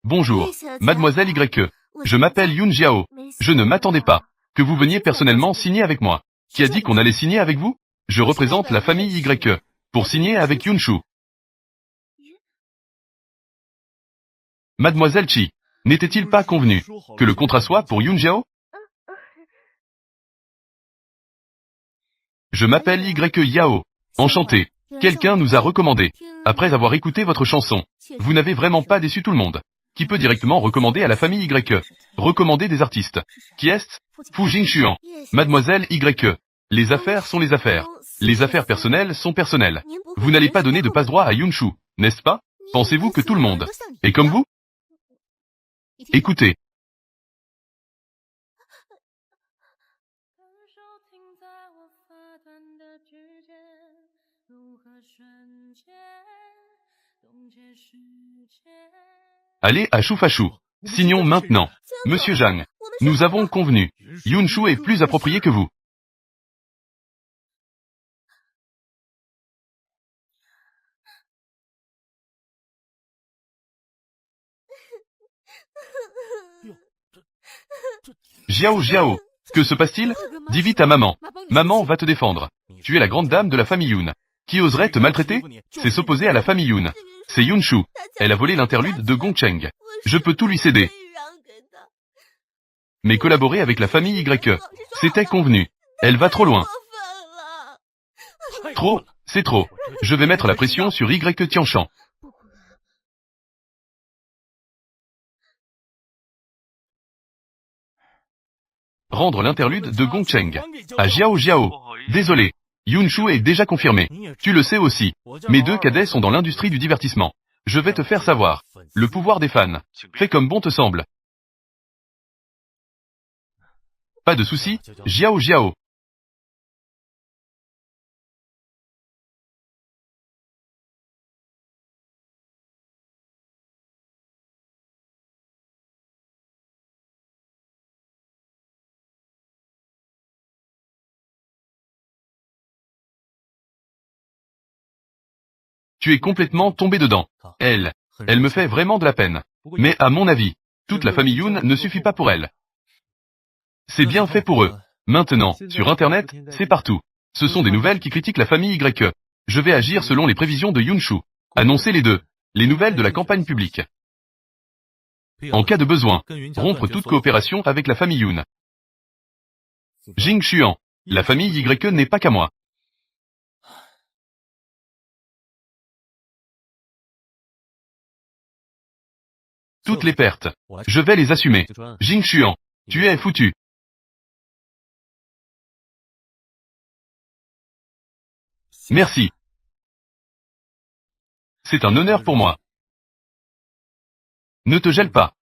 Bonjour, mademoiselle YE. Je m'appelle Yun Jiao. Je ne m'attendais pas que vous veniez personnellement signer avec moi. Qui a dit qu'on allait signer avec vous? Je représente la famille YE. Pour signer avec Yunshu. Mademoiselle Chi, n'était-il pas convenu que le contrat soit pour Yun Jiao? Je m'appelle Yao. Enchanté. Quelqu'un nous a recommandé. Après avoir écouté votre chanson, vous n'avez vraiment pas déçu tout le monde. Qui peut directement recommander à la famille YE? Recommander des artistes. Qui est-ce? Fu Jingxuan. Mademoiselle YE. Les affaires sont les affaires. Les affaires personnelles sont personnelles. Vous n'allez pas donner de passe-droit à Yunshu, n'est-ce pas? Pensez-vous que tout le monde est comme vous? Écoutez. Allez à Choufachou. Signons maintenant. Monsieur Zhang. Nous avons convenu. Yunshu est plus approprié que vous. Jiao. Que se passe-t-il? Dis vite à maman. Maman va te défendre. Tu es la grande dame de la famille Yun. Qui oserait te maltraiter? C'est s'opposer à la famille Yun. C'est Yunshu. Elle a volé l'interlude de Gongcheng. Je peux tout lui céder. Mais collaborer avec la famille YE, c'était convenu. Elle va trop loin. Trop, c'est trop. Je vais mettre la pression sur Tianchan. Rendre l'interlude de Gongcheng à Jiao. Désolé. Yunshu est déjà confirmé. Tu le sais aussi. Mes deux cadets sont dans l'industrie du divertissement. Je vais te faire savoir. Le pouvoir des fans. Fais comme bon te semble. Pas de souci, Jiao. Tu es complètement tombé dedans. Elle me fait vraiment de la peine. Mais à mon avis, toute la famille Yun ne suffit pas pour elle. C'est bien fait pour eux. Maintenant, sur Internet, c'est partout. Ce sont des nouvelles qui critiquent la famille YE. Je vais agir selon les prévisions de Yunshu. Annoncer les deux. Les nouvelles de la campagne publique. En cas de besoin, rompre toute coopération avec la famille Yun. Jingxuan. La famille YE n'est pas qu'à moi. Toutes les pertes. Je vais les assumer. Jingxuan. Tu es foutu. Merci. C'est un honneur pour moi. Ne te gèle pas.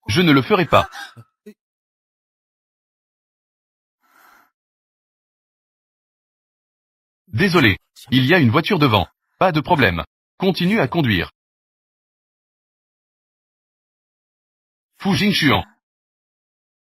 Je ne le ferai pas. Désolé. Il y a une voiture devant. Pas de problème. Continue à conduire. Fu Jingshuan.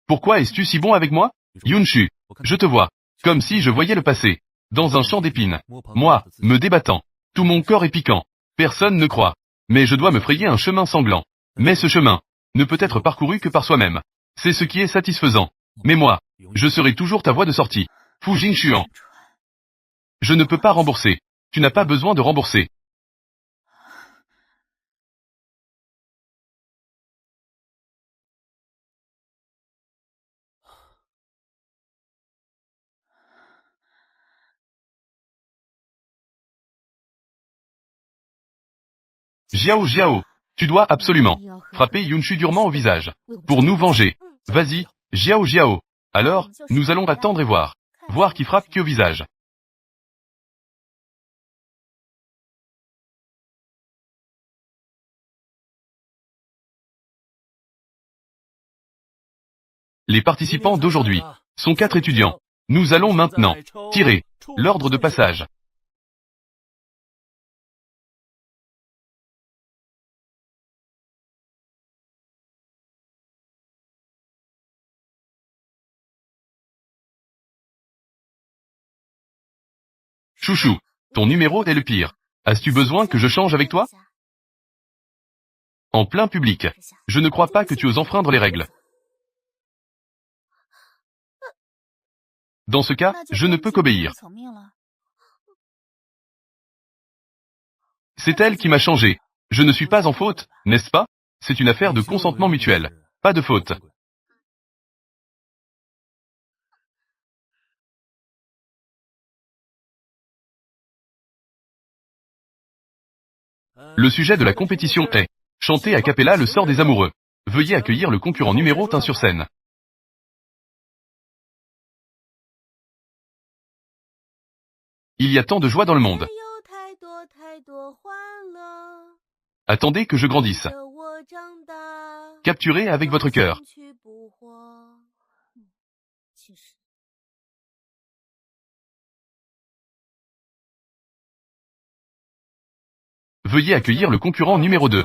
Pourquoi es-tu si bon avec moi? Yunshu, je te vois. Comme si je voyais le passé. Dans un champ d'épines. Moi, me débattant. Tout mon corps est piquant. Personne ne croit. Mais je dois me frayer un chemin sanglant. Mais ce chemin ne peut être parcouru que par soi-même. C'est ce qui est satisfaisant. Mais moi, je serai toujours ta voie de sortie. Fu Jingshuan. Je ne peux pas rembourser. Tu n'as pas besoin de rembourser. Jiao Jiao, tu dois absolument frapper Yunshu durement au visage. Pour nous venger. Vas-y, Jiao Jiao. Alors, nous allons attendre et voir. Voir qui frappe qui au visage. Les participants d'aujourd'hui sont 4 étudiants. Nous allons maintenant tirer l'ordre de passage. Chouchou, ton numéro est le pire. As-tu besoin que je change avec toi? En plein public. Je ne crois pas que tu oses enfreindre les règles. Dans ce cas, je ne peux qu'obéir. C'est elle qui m'a changé. Je ne suis pas en faute, n'est-ce pas? C'est une affaire de consentement mutuel. Pas de faute. Le sujet de la compétition est chanter a cappella le sort des amoureux. Veuillez accueillir le concurrent numéro 1 sur scène. Il y a tant de joie dans le monde. Attendez que je grandisse. Capturez avec votre cœur. Veuillez accueillir le concurrent numéro 2.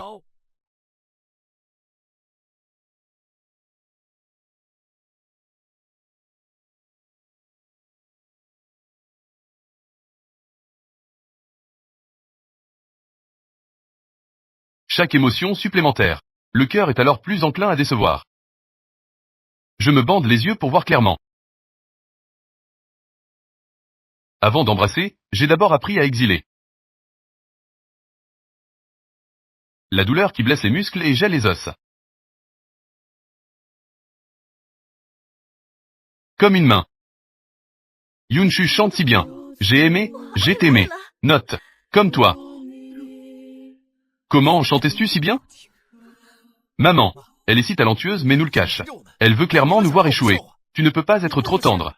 Chaque émotion supplémentaire. Le cœur est alors plus enclin à décevoir. Je me bande les yeux pour voir clairement. Avant d'embrasser, j'ai d'abord appris à exiler. La douleur qui blesse les muscles et gèle les os. Comme une main. Yunshu chante si bien. J'ai aimé, j'ai aimé. Note. Comme toi. Comment chantais-tu si bien? Maman. Elle est si talentueuse mais nous le cache. Elle veut clairement nous voir échouer. Tu ne peux pas être trop tendre.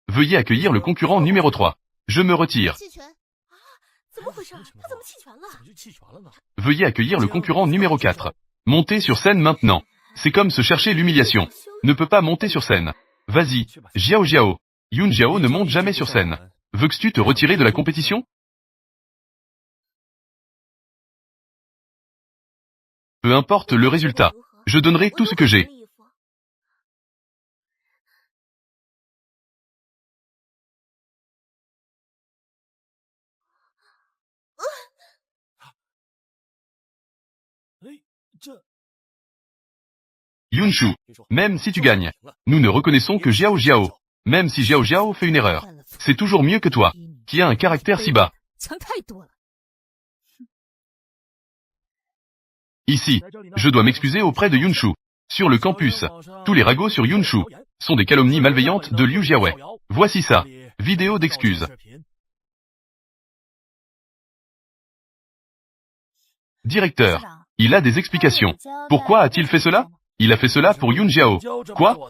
Veuillez accueillir le concurrent numéro 3. Je me retire. Veuillez accueillir le concurrent numéro 4. Montez sur scène maintenant. C'est comme se chercher l'humiliation. Ne peut pas monter sur scène. Vas-y, Jiao Jiao. Yun Jiao ne monte jamais sur scène. Veux-tu te retirer de la compétition? Peu importe le résultat. Je donnerai tout ce que j'ai. Yunshu, même si tu gagnes, nous ne reconnaissons que Jiao Jiao. Même si Jiao Jiao fait une erreur. C'est toujours mieux que toi, qui a un caractère si bas. Ici, je dois m'excuser auprès de Yunshu. Sur le campus, tous les ragots sur Yunshu sont des calomnies malveillantes de Liu Jiawei. Voici ça. Vidéo d'excuses. Directeur, il a des explications. Pourquoi a-t-il fait cela? Il a fait cela pour Yun Jiao. Quoi?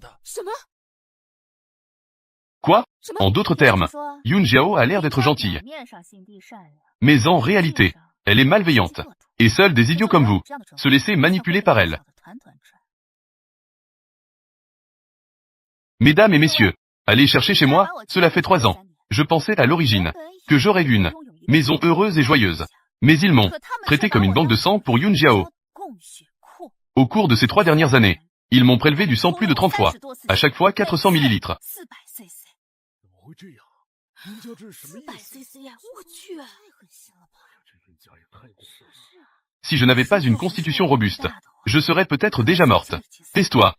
Quoi? En d'autres termes, Yun Jiao a l'air d'être gentille. Mais en réalité, elle est malveillante. Et seuls des idiots comme vous se laisser manipuler par elle. Mesdames et messieurs, allez chercher chez moi, cela fait 3 ans. Je pensais à l'origine que j'aurais une maison heureuse et joyeuse. Mais ils m'ont traité comme une banque de sang pour Yun Jiao. Au cours de ces 3 dernières années, ils m'ont prélevé du sang plus de 30 fois. À chaque fois 400 millilitres. Si je n'avais pas une constitution robuste, je serais peut-être déjà morte. Tais-toi.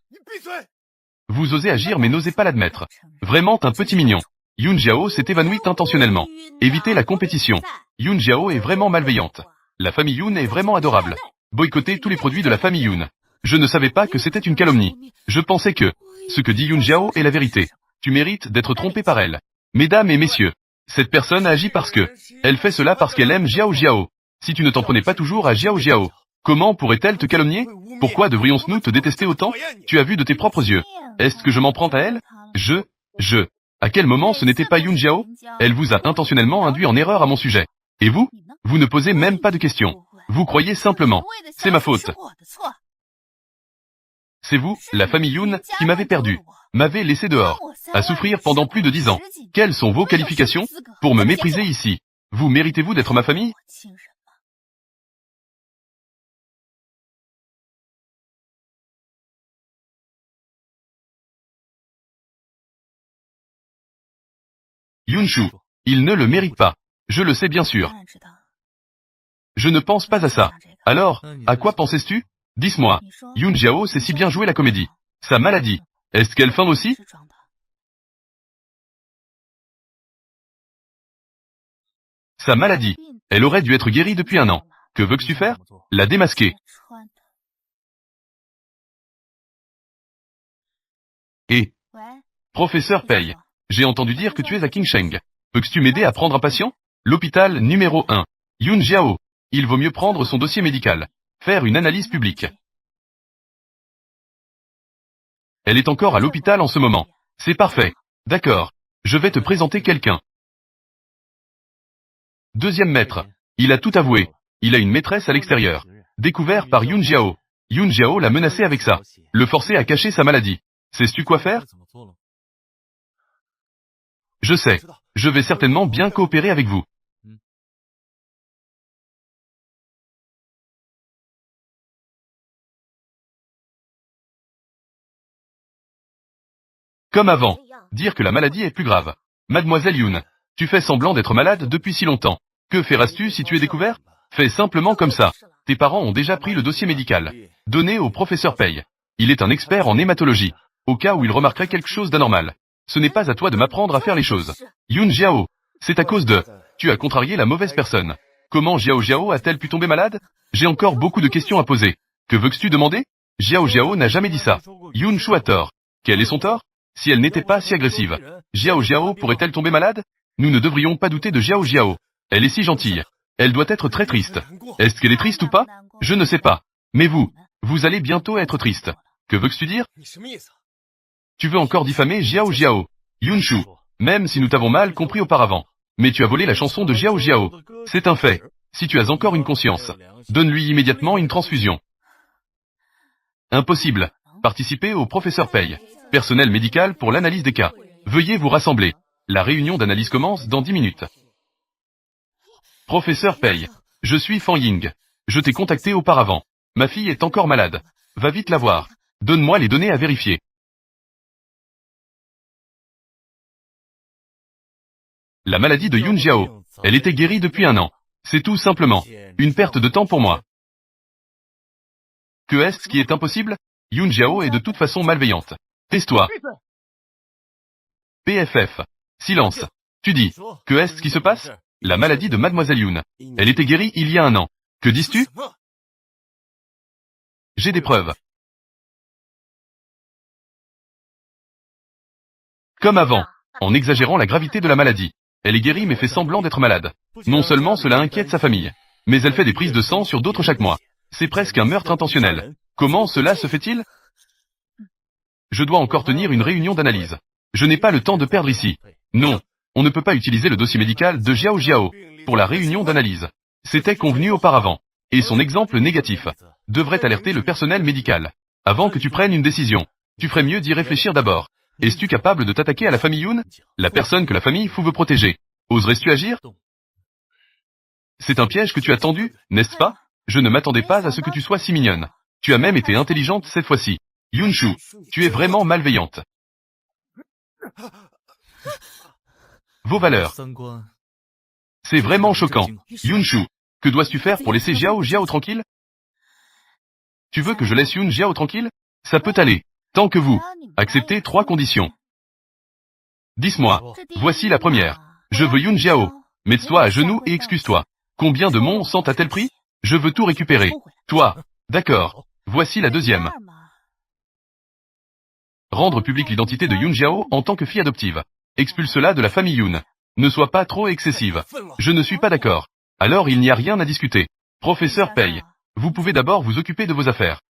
Vous osez agir mais n'osez pas l'admettre. Vraiment un petit mignon. Yun Jiao s'est évanouie intentionnellement. Évitez la compétition. Yun Jiao est vraiment malveillante. La famille Yun est vraiment adorable. Boycottez tous les produits de la famille Yun. Je ne savais pas que c'était une calomnie. Je pensais que ce que dit Yun Jiao est la vérité. Tu mérites d'être trompé par elle. Mesdames et messieurs, cette personne agit parce que elle fait cela parce qu'elle aime Jiao Jiao. Si tu ne t'en prenais pas toujours à Jiao Jiao, comment pourrait-elle te calomnier? Pourquoi devrions-nous te détester autant? Tu as vu de tes propres yeux. Est-ce que je m'en prends à elle? À quel moment ce n'était pas Yun Jiao? Elle vous a intentionnellement induit en erreur à mon sujet. Et vous? Vous ne posez même pas de questions. Vous croyez simplement. C'est ma faute. C'est vous, la famille Yun, qui m'avez perdu. M'avez laissé dehors. À souffrir pendant plus de 10 ans. Quelles sont vos qualifications pour me mépriser ici? Vous méritez-vous d'être ma famille? Yunshu, il ne le mérite pas. Je le sais bien sûr. Je ne pense pas à ça. Alors, à quoi pensais-tu? Dis-moi, Yun Jiao sait si bien jouer la comédie. Sa maladie, est-ce qu'elle feint aussi? Sa maladie, elle aurait dû être guérie depuis 1 an. Que veux-tu faire? La démasquer. Et, professeur Pei, j'ai entendu dire que tu es à Qingsheng. Peux-tu m'aider à prendre un patient? L'hôpital numéro 1. Yun Jiao. Il vaut mieux prendre son dossier médical. Faire une analyse publique. Elle est encore à l'hôpital en ce moment. C'est parfait. D'accord. Je vais te présenter quelqu'un. Deuxième maître. Il a tout avoué. Il a une maîtresse à l'extérieur. Découvert par Yun Jiao. Yun Jiao l'a menacé avec ça. Le forcer à cacher sa maladie. Sais-tu quoi faire? Je sais. Je vais certainement bien coopérer avec vous. Comme avant. Dire que la maladie est plus grave. Mademoiselle Yun, tu fais semblant d'être malade depuis si longtemps. Que feras-tu si tu es découvert? Fais simplement comme ça. Tes parents ont déjà pris le dossier médical. Donné au professeur Pei. Il est un expert en hématologie. Au cas où il remarquerait quelque chose d'anormal. Ce n'est pas à toi de m'apprendre à faire les choses. Yun Jiao, c'est à cause de... Tu as contrarié la mauvaise personne. Comment Jiao Jiao a-t-elle pu tomber malade? J'ai encore beaucoup de questions à poser. Que veux-tu demander? Jiao Jiao n'a jamais dit ça. Yun Shu a tort. Quel est son tort? Si elle n'était pas si agressive, Jiao Jiao pourrait-elle tomber malade? Nous ne devrions pas douter de Jiao Jiao. Elle est si gentille. Elle doit être très triste. Est-ce qu'elle est triste ou pas? Je ne sais pas. Mais vous allez bientôt être triste. Que veux-tu dire? Tu veux encore diffamer Jiao Jiao? Yunshu, même si nous t'avons mal compris auparavant. Mais tu as volé la chanson de Jiao Jiao. C'est un fait. Si tu as encore une conscience, donne-lui immédiatement une transfusion. Impossible. Participez au professeur Pei. Personnel médical pour l'analyse des cas. Veuillez vous rassembler. La réunion d'analyse commence dans 10 minutes. Professeur Pei. Je suis Fan Ying. Je t'ai contacté auparavant. Ma fille est encore malade. Va vite la voir. Donne-moi les données à vérifier. La maladie de Yun Jiao. Elle était guérie depuis 1 an. C'est tout simplement une perte de temps pour moi. Que est-ce qui est impossible? Yun Jiao est de toute façon malveillante. Tais-toi. PFF. Silence. Tu dis. Que est-ce qui se passe? La maladie de Mademoiselle Yun. Elle était guérie il y a 1 an. Que dis-tu? J'ai des preuves. Comme avant. En exagérant la gravité de la maladie. Elle est guérie mais fait semblant d'être malade. Non seulement cela inquiète sa famille, mais elle fait des prises de sang sur d'autres chaque mois. C'est presque un meurtre intentionnel. Comment cela se fait-il? Je dois encore tenir une réunion d'analyse. Je n'ai pas le temps de perdre ici. Non, on ne peut pas utiliser le dossier médical de Xiao Jiao pour la réunion d'analyse. C'était convenu auparavant. Et son exemple négatif devrait alerter le personnel médical. Avant que tu prennes une décision, tu ferais mieux d'y réfléchir d'abord. Es-tu capable de t'attaquer à la famille Yoon, la personne que la famille Fu veut protéger? Oserais-tu agir? C'est un piège que tu as tendu, n'est-ce pas? Je ne m'attendais pas à ce que tu sois si mignonne. Tu as même été intelligente cette fois-ci. Yunshu, tu es vraiment malveillante. Vos valeurs. C'est vraiment choquant. Yunshu, que dois-tu faire pour laisser Xiao Jiao tranquille? Tu veux que je laisse Yun Jiao tranquille? Ça peut aller. Tant que vous acceptez 3 conditions. Dis-moi, voici la première. Je veux Yun Jiao. Mets-toi à genoux et excuse-toi. Combien de monstres a-t-elle pris? Je veux tout récupérer. Toi. D'accord. Voici la deuxième. Rendre publique l'identité de Yun Jiao en tant que fille adoptive. Expulse-la de la famille Yun. Ne sois pas trop excessive. Je ne suis pas d'accord. Alors il n'y a rien à discuter. Professeur Pei, vous pouvez d'abord vous occuper de vos affaires.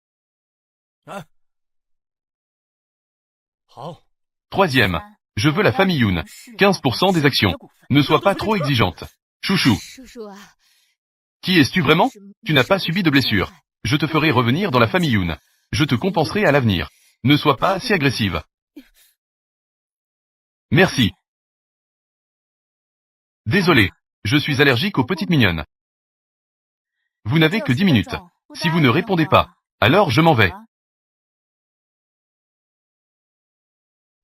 Troisième. Je veux la famille Yun. 15% des actions. Ne sois pas trop exigeante. Chouchou. Qui es-tu vraiment? Tu n'as pas subi de blessure. Je te ferai revenir dans la famille Yun. Je te compenserai à l'avenir. Ne sois pas si agressive. Merci. Désolé. Je suis allergique aux petites mignonnes. Vous n'avez que 10 minutes. Si vous ne répondez pas, alors je m'en vais.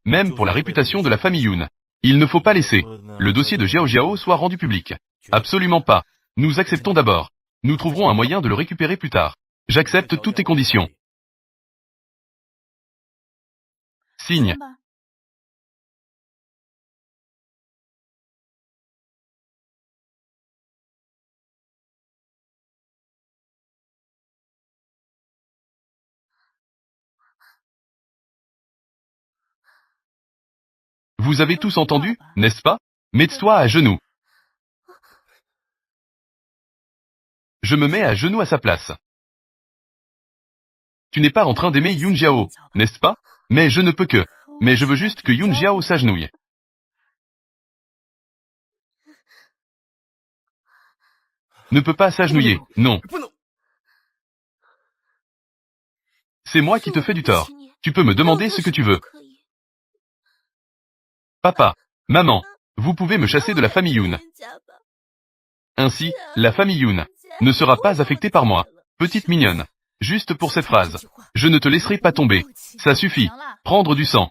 Même pour la réputation de la famille Yun. Il ne faut pas laisser le dossier de Xiao Jiao soit rendu public. Absolument pas. Nous acceptons d'abord. Nous trouverons un moyen de le récupérer plus tard. J'accepte toutes tes conditions. Signe. Vous avez tous entendu, n'est-ce pas? Mets-toi à genoux. Je me mets à genoux à sa place. Tu n'es pas en train d'aimer Yun Jiao, n'est-ce pas? Mais je ne peux que. Mais je veux juste que Yun Jiao s'agenouille. Ne peut pas s'agenouiller, non. C'est moi qui te fais du tort. Tu peux me demander ce que tu veux. Papa, maman, vous pouvez me chasser de la famille Yun. Ainsi, la famille Yun ne sera pas affectée par moi. Petite mignonne. Juste pour cette phrase. Je ne te laisserai pas tomber. Ça suffit. Prendre du sang.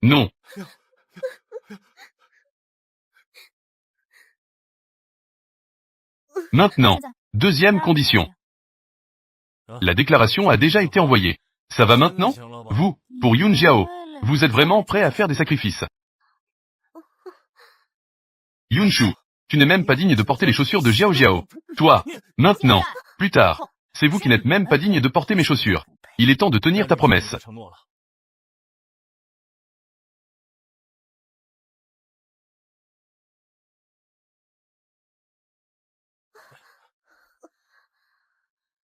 Non. Maintenant. Deuxième condition. La déclaration a déjà été envoyée. Ça va maintenant? Vous, pour Yun Jiao, vous êtes vraiment prêt à faire des sacrifices. Yunshu, tu n'es même pas digne de porter les chaussures de Xiao Jiao. Toi, maintenant, plus tard, c'est vous qui n'êtes même pas digne de porter mes chaussures. Il est temps de tenir ta promesse.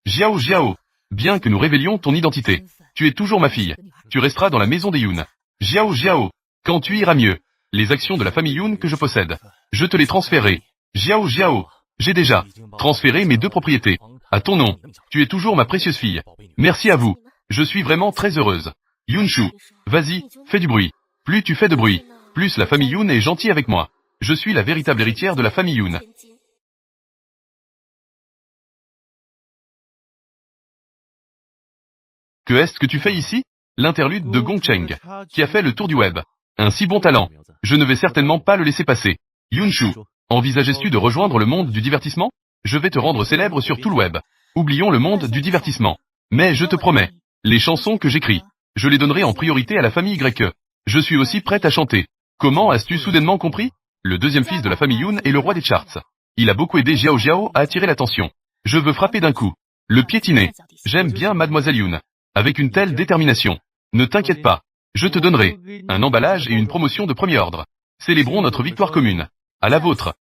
Xiao Jiao, bien que nous révélions ton identité, tu es toujours ma fille. Tu resteras dans la maison des Yun. Xiao Jiao, quand tu iras mieux, les actions de la famille Yun que je possède, je te les transférerai. Xiao Jiao, j'ai déjà transféré mes 2 propriétés. À ton nom, tu es toujours ma précieuse fille. Merci à vous. Je suis vraiment très heureuse. Yunshu, vas-y, fais du bruit. Plus tu fais de bruit, plus la famille Yun est gentille avec moi. Je suis la véritable héritière de la famille Yun. Que est-ce que tu fais ici? L'interlude de Gongcheng, qui a fait le tour du web. Un si bon talent. Je ne vais certainement pas le laisser passer. Yunshu, envisages-tu de rejoindre le monde du divertissement? Je vais te rendre célèbre sur tout le web. Oublions le monde du divertissement. Mais je te promets, les chansons que j'écris, je les donnerai en priorité à la famille grecque. Je suis aussi prête à chanter. Comment as-tu soudainement compris? Le deuxième fils de la famille Yun est le roi des charts. Il a beaucoup aidé Xiao Jiao à attirer l'attention. Je veux frapper d'un coup. Le piétiner. J'aime bien Mademoiselle Yun. Avec une telle détermination. Ne t'inquiète pas. Je te donnerai un emballage et une promotion de premier ordre. Célébrons notre victoire commune. À la vôtre.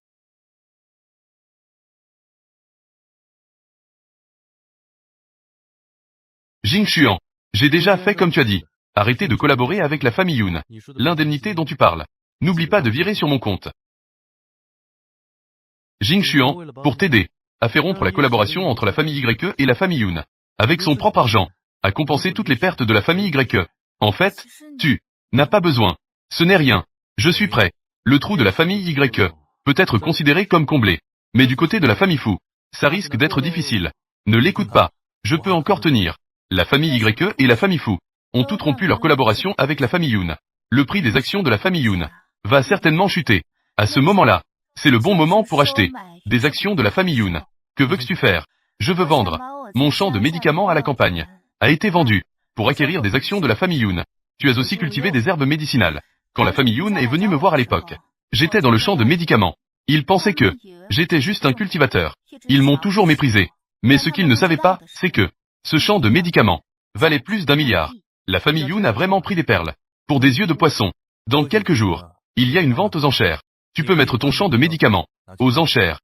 Jing Xuan, j'ai déjà fait comme tu as dit. Arrêtez de collaborer avec la famille Yun. L'indemnité dont tu parles. N'oublie pas de virer sur mon compte. Jing Xuan, pour t'aider, a fait rompre la collaboration entre la famille YE et la famille Yun. Avec son propre argent, a compensé toutes les pertes de la famille YE. En fait, tu n'as pas besoin. Ce n'est rien. Je suis prêt. Le trou de la famille YE peut être considéré comme comblé. Mais du côté de la famille Fu, ça risque d'être difficile. Ne l'écoute pas. Je peux encore tenir. La famille YE et la famille Fu ont toutes rompu leur collaboration avec la famille Yun. Le prix des actions de la famille Yun va certainement chuter. À ce moment-là, c'est le bon moment pour acheter des actions de la famille Yun. Que veux-tu faire? Je veux vendre. Mon champ de médicaments à la campagne a été vendu pour acquérir des actions de la famille Yun. Tu as aussi cultivé des herbes médicinales. Quand la famille Yun est venue me voir à l'époque, j'étais dans le champ de médicaments. Ils pensaient que j'étais juste un cultivateur. Ils m'ont toujours méprisé. Mais ce qu'ils ne savaient pas, c'est que ce champ de médicaments valait plus d'1 milliard. La famille Yun a vraiment pris des perles pour des yeux de poisson. Dans quelques jours, il y a une vente aux enchères. Tu peux mettre ton champ de médicaments aux enchères.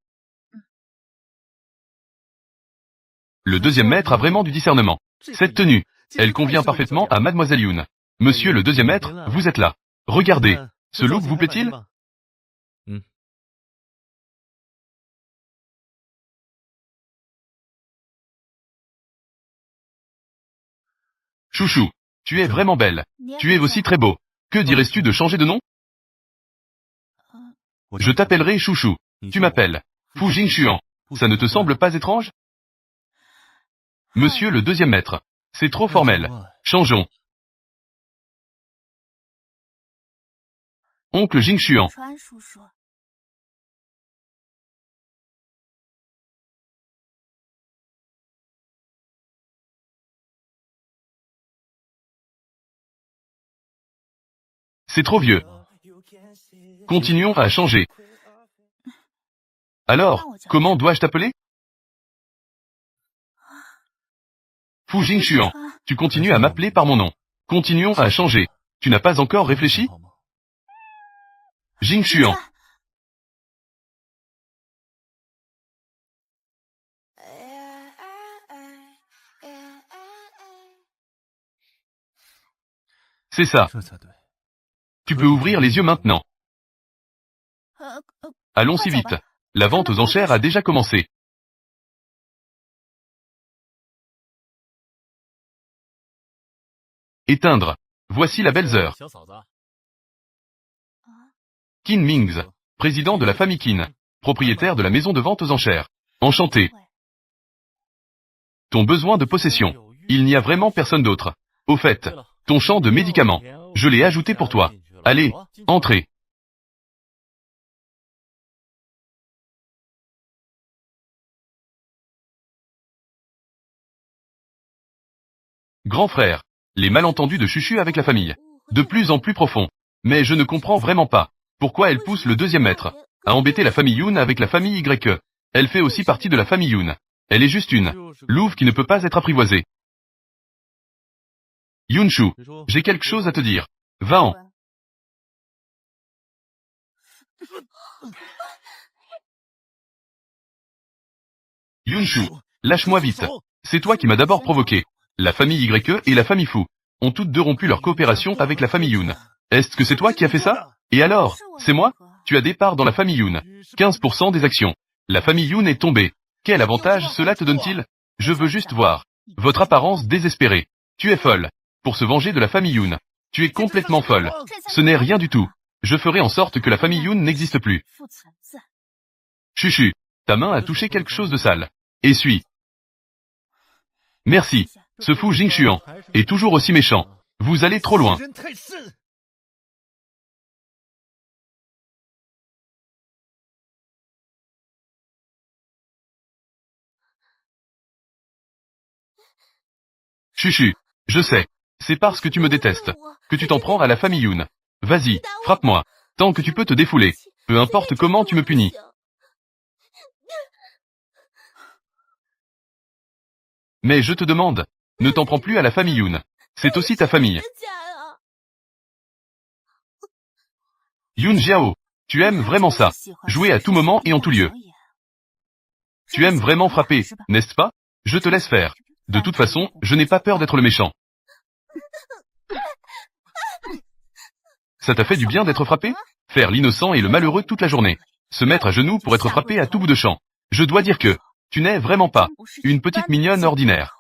Le deuxième maître a vraiment du discernement. Cette tenue, elle convient parfaitement à Mademoiselle Yun. Monsieur le deuxième maître, vous êtes là. Regardez, ce look vous plaît-il? Chouchou, tu es vraiment belle. Tu es aussi très beau. Que dirais-tu de changer de nom? Je t'appellerai Chouchou. Tu m'appelles Fu Jingxuan. Ça ne te semble pas étrange? Monsieur le deuxième maître. C'est trop formel. Changeons. Oncle Jingxuan. C'est trop vieux. Continuons à changer. Alors, comment dois-je t'appeler? Fu Jingxuan. Tu continues à m'appeler par mon nom. Continuons à changer. Tu n'as pas encore réfléchi? Jingxuan. C'est ça. Tu peux ouvrir les yeux maintenant. Allons si vite. La vente aux enchères a déjà commencé. Éteindre. Voici la belle heure. Qin Mingz, président de la famille Qin, propriétaire de la maison de vente aux enchères. Enchanté. Ton besoin de possession. Il n'y a vraiment personne d'autre. Au fait, ton champ de médicaments, je l'ai ajouté pour toi. Allez, entrez. Grand frère, les malentendus de Chuchu avec la famille. De plus en plus profond. Mais je ne comprends vraiment pas. Pourquoi elle pousse le deuxième maître à embêter la famille Yun avec la famille YE. Elle fait aussi partie de la famille Yun. Elle est juste une louve qui ne peut pas être apprivoisée. Yunshu, j'ai quelque chose à te dire. Va-en. Yunshu, lâche-moi vite. C'est toi qui m'as d'abord provoqué. La famille YE et la famille Fu ont toutes deux rompu leur coopération avec la famille Yun. Est-ce que c'est toi qui as fait ça? Et alors, c'est moi? Tu as des parts dans la famille Yun. 15% des actions. La famille Yun est tombée. Quel avantage cela te donne-t-il? Je veux juste voir votre apparence désespérée. Tu es folle. Pour se venger de la famille Yun. Tu es complètement folle. Ce n'est rien du tout. Je ferai en sorte que la famille Yun n'existe plus. Chuchu, ta main a touché quelque chose de sale. Essuie. Merci. Ce fou Jingxuan est toujours aussi méchant. Vous allez trop loin. Chuchu, je sais. C'est parce que tu me détestes que tu t'en prends à la famille Yun. Vas-y, frappe-moi. Tant que tu peux te défouler. Peu importe comment tu me punis. Mais je te demande, ne t'en prends plus à la famille Yun. C'est aussi ta famille. Yun Jiao, tu aimes vraiment ça. Jouer à tout moment et en tout lieu. Tu aimes vraiment frapper, n'est-ce pas? Je te laisse faire. De toute façon, je n'ai pas peur d'être le méchant. Ça t'a fait du bien d'être frappé? Faire l'innocent et le malheureux toute la journée. Se mettre à genoux pour être frappé à tout bout de champ. Je dois dire que, tu n'es vraiment pas une petite mignonne ordinaire.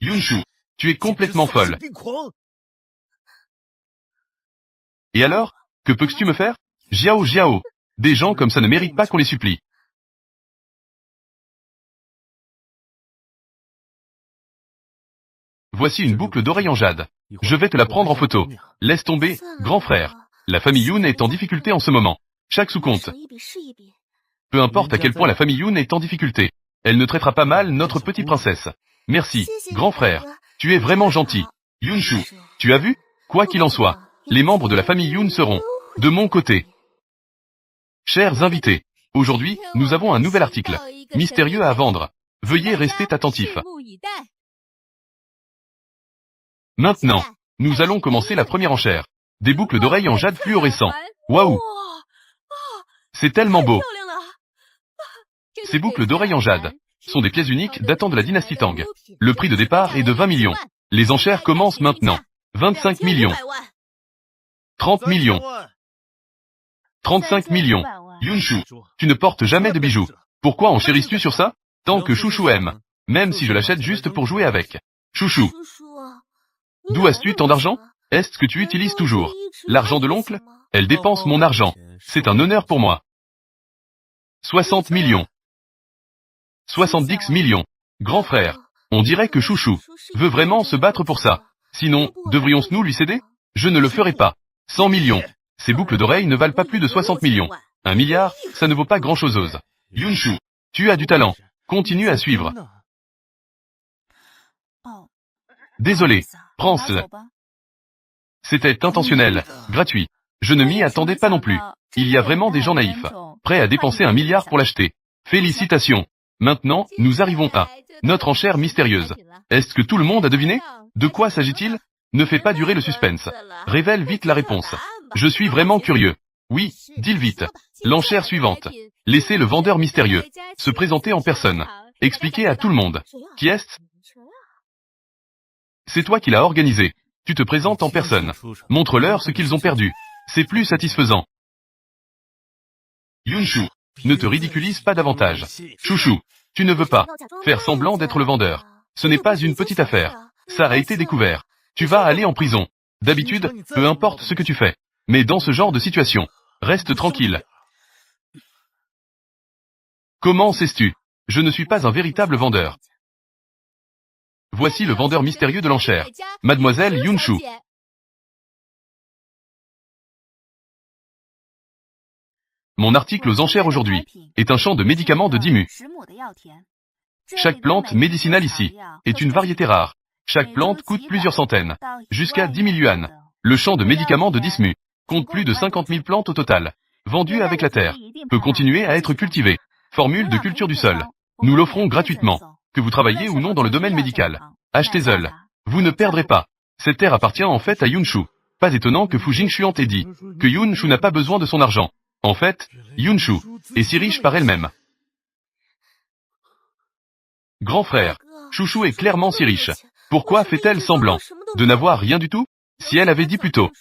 Yunshu, tu es complètement folle. Et alors? Que peux-tu me faire? Jiao Jiao. Des gens comme ça ne méritent pas qu'on les supplie. Voici une boucle d'oreille en jade. Je vais te la prendre en photo. Laisse tomber, grand frère. La famille Yoon est en difficulté en ce moment. Chaque sous-compte. Peu importe à quel point la famille Yoon est en difficulté. Elle ne traitera pas mal notre petite princesse. Merci, grand frère. Tu es vraiment gentil. Yunshu, tu as vu? Quoi qu'il en soit, les membres de la famille Yoon seront de mon côté. Chers invités, aujourd'hui, nous avons un nouvel article mystérieux à vendre. Veuillez rester attentifs. Maintenant, nous allons commencer la première enchère. Des boucles d'oreilles en jade fluorescent. Waouh! C'est tellement beau. Ces boucles d'oreilles en jade sont des pièces uniques datant de la dynastie Tang. Le prix de départ est de 20 millions. Les enchères commencent maintenant. 25 millions. 30 millions. 35 millions. Yunshu, tu ne portes jamais de bijoux. Pourquoi enchérisses-tu sur ça? Tant que Chouchou aime. Même si je l'achète juste pour jouer avec. Chouchou. D'où as-tu tant d'argent? Est-ce que tu utilises toujours l'argent de l'oncle? Elle dépense mon argent. C'est un honneur pour moi. 60 millions. 70 millions. Grand frère, on dirait que Chouchou veut vraiment se battre pour ça. Sinon, devrions-nous lui céder? Je ne le ferai pas. 100 millions. Ces boucles d'oreilles ne valent pas plus de 60 millions. 1 milliard, ça ne vaut pas grand-chose. Yunshu, tu as du talent. Continue à suivre. Désolé, prends-le. C'était intentionnel, gratuit. Je ne m'y attendais pas non plus. Il y a vraiment des gens naïfs, prêts à dépenser 1 milliard pour l'acheter. Félicitations. Maintenant, nous arrivons à notre enchère mystérieuse. Est-ce que tout le monde a deviné? De quoi s'agit-il? Ne fais pas durer le suspense. Révèle vite la réponse. Je suis vraiment curieux. Oui, dis-le vite. L'enchère suivante. Laissez le vendeur mystérieux se présenter en personne. Expliquez à tout le monde. Qui est-ce? C'est toi qui l'as organisé. Tu te présentes en personne. Montre-leur ce qu'ils ont perdu. C'est plus satisfaisant. Yunshu, ne te ridiculise pas davantage. Chouchou, tu ne veux pas faire semblant d'être le vendeur. Ce n'est pas une petite affaire. Ça a été découvert. Tu vas aller en prison. D'habitude, peu importe ce que tu fais. Mais dans ce genre de situation, reste tranquille. Comment sais-tu? Je ne suis pas un véritable vendeur. Voici le vendeur mystérieux de l'enchère. Mademoiselle Yunshu. Mon article aux enchères aujourd'hui est un champ de médicaments de 10 mu. Chaque plante médicinale ici est une variété rare. Chaque plante coûte plusieurs centaines, jusqu'à 10 000 yuan. Le champ de médicaments de 10 mu compte plus de 50 000 plantes au total, vendues avec la terre, peut continuer à être cultivé. Formule de culture du sol. Nous l'offrons gratuitement, que vous travaillez ou non dans le domaine médical. Achetez-le. Vous ne perdrez pas. Cette terre appartient en fait à Yunshu. Pas étonnant que Fu Jingxuan ait dit que Yunshu n'a pas besoin de son argent. En fait, Yunshu est si riche par elle-même. Grand frère, Chouchou est clairement si riche. Pourquoi fait-elle semblant de n'avoir rien du tout? Si elle avait dit plus tôt.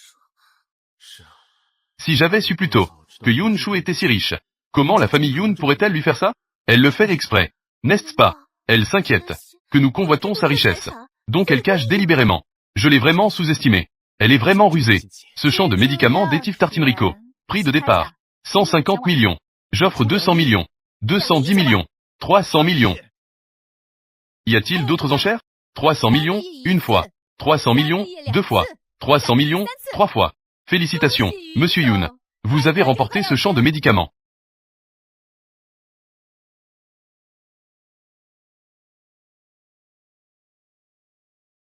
Si j'avais su plus tôt que Yunshu était si riche, comment la famille Yoon pourrait-elle lui faire ça? Elle le fait exprès, n'est-ce pas? Elle s'inquiète que nous convoitons sa richesse. Donc elle cache délibérément. Je l'ai vraiment sous-estimée. Elle est vraiment rusée. Ce champ de médicaments d'Étif Tartinrico. Prix de départ. 150 millions. J'offre 200 millions. 210 millions. 300 millions. Y a-t-il d'autres enchères? 300 millions, une fois. 300 millions, deux fois. 300 millions, trois fois. Félicitations, Monsieur Yoon. Vous avez remporté ce champ de médicaments.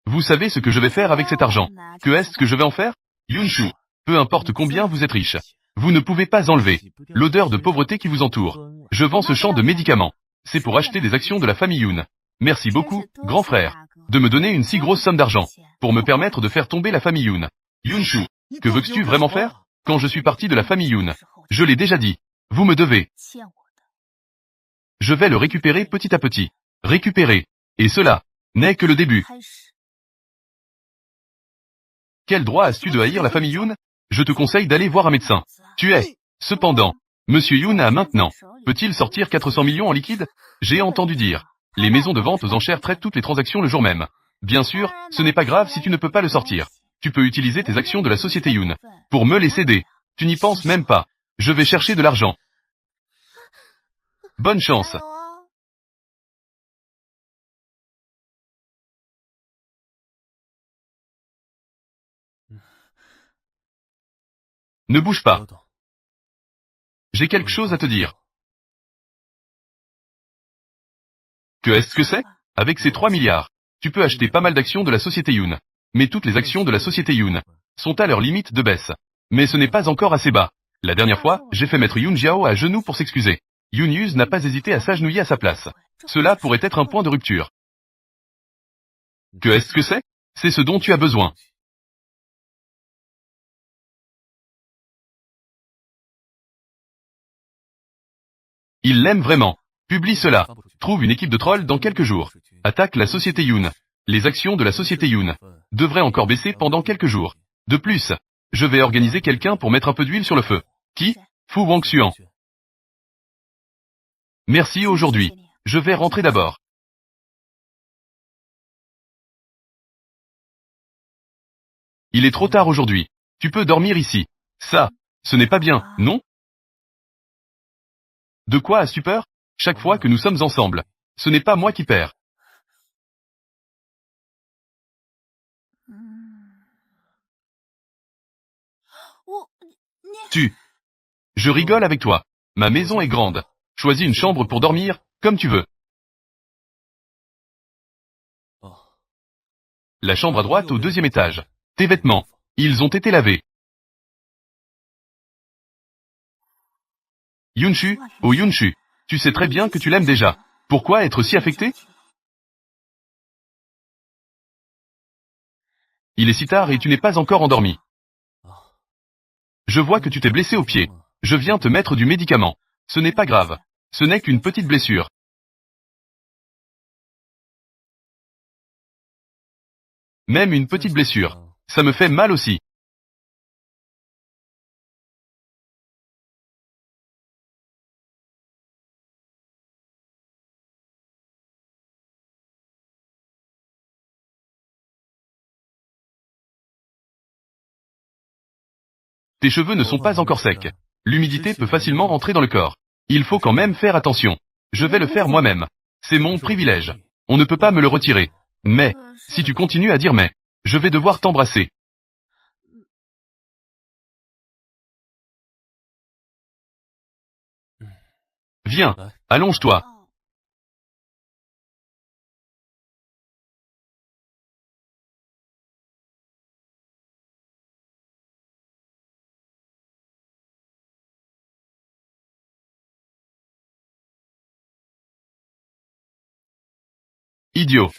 Vous savez ce que je vais faire avec cet argent? Que est-ce que je vais en faire? Yunshu, peu importe combien vous êtes riche. Vous ne pouvez pas enlever l'odeur de pauvreté qui vous entoure. Je vends ce champ de médicaments. C'est pour acheter des actions de la famille Yoon. Merci beaucoup, grand frère, de me donner une si grosse somme d'argent, pour me permettre de faire tomber la famille Yoon. Yunshu, que veux-tu vraiment faire? Quand je suis parti de la famille Yoon, je l'ai déjà dit, vous me devez Je vais le récupérer petit à petit. Récupérer. Et cela n'est que le début. Quel droit as-tu de haïr la famille Yoon? Je te conseille d'aller voir un médecin. Tu es. Cependant, Monsieur Yoon a maintenant. Peut-il sortir 400 millions en liquide? J'ai entendu dire. Les maisons de vente aux enchères traitent toutes les transactions le jour même. Bien sûr, ce n'est pas grave si tu ne peux pas le sortir. Tu peux utiliser tes actions de la société Yoon pour me les céder. Tu n'y penses même pas. Je vais chercher de l'argent. Bonne chance. Ne bouge pas. J'ai quelque chose à te dire. Que est-ce que c'est? Avec ces 3 milliards, tu peux acheter pas mal d'actions de la société Yoon. Mais toutes les actions de la société Yoon sont à leur limite de baisse. Mais ce n'est pas encore assez bas. La dernière fois, j'ai fait mettre Yoon Jiao à genoux pour s'excuser. Yoon Yuz n'a pas hésité à s'agenouiller à sa place. Cela pourrait être un point de rupture. Que est-ce que c'est? C'est ce dont tu as besoin. Il l'aime vraiment. Publie cela. Trouve une équipe de trolls dans quelques jours. Attaque la société Yoon. Les actions de la société Yoon devraient encore baisser pendant quelques jours. De plus, je vais organiser quelqu'un pour mettre un peu d'huile sur le feu. Qui? Fu Wangxuan. Merci aujourd'hui. Je vais rentrer d'abord. Il est trop tard aujourd'hui. Tu peux dormir ici. Ça, ce n'est pas bien, non? De quoi as-tu peur? Chaque fois que nous sommes ensemble, ce n'est pas moi qui perds. Tu. Je rigole avec toi. Ma maison est grande. Choisis une chambre pour dormir, comme tu veux. La chambre à droite au 2e étage. Tes vêtements. Ils ont été lavés. Yunshu, oh Yunshu. Tu sais très bien que tu l'aimes déjà. Pourquoi être si affecté? Il est si tard et tu n'es pas encore endormi. Je vois que tu t'es blessé au pied. Je viens te mettre du médicament. Ce n'est pas grave. Ce n'est qu'une petite blessure. Même une petite blessure. Ça me fait mal aussi. Tes cheveux ne sont pas encore secs. L'humidité peut facilement rentrer dans le corps. Il faut quand même faire attention. Je vais le faire moi-même. C'est mon privilège. On ne peut pas me le retirer. Mais, si tu continues à dire mais, je vais devoir t'embrasser. Viens, allonge-toi. Idiot.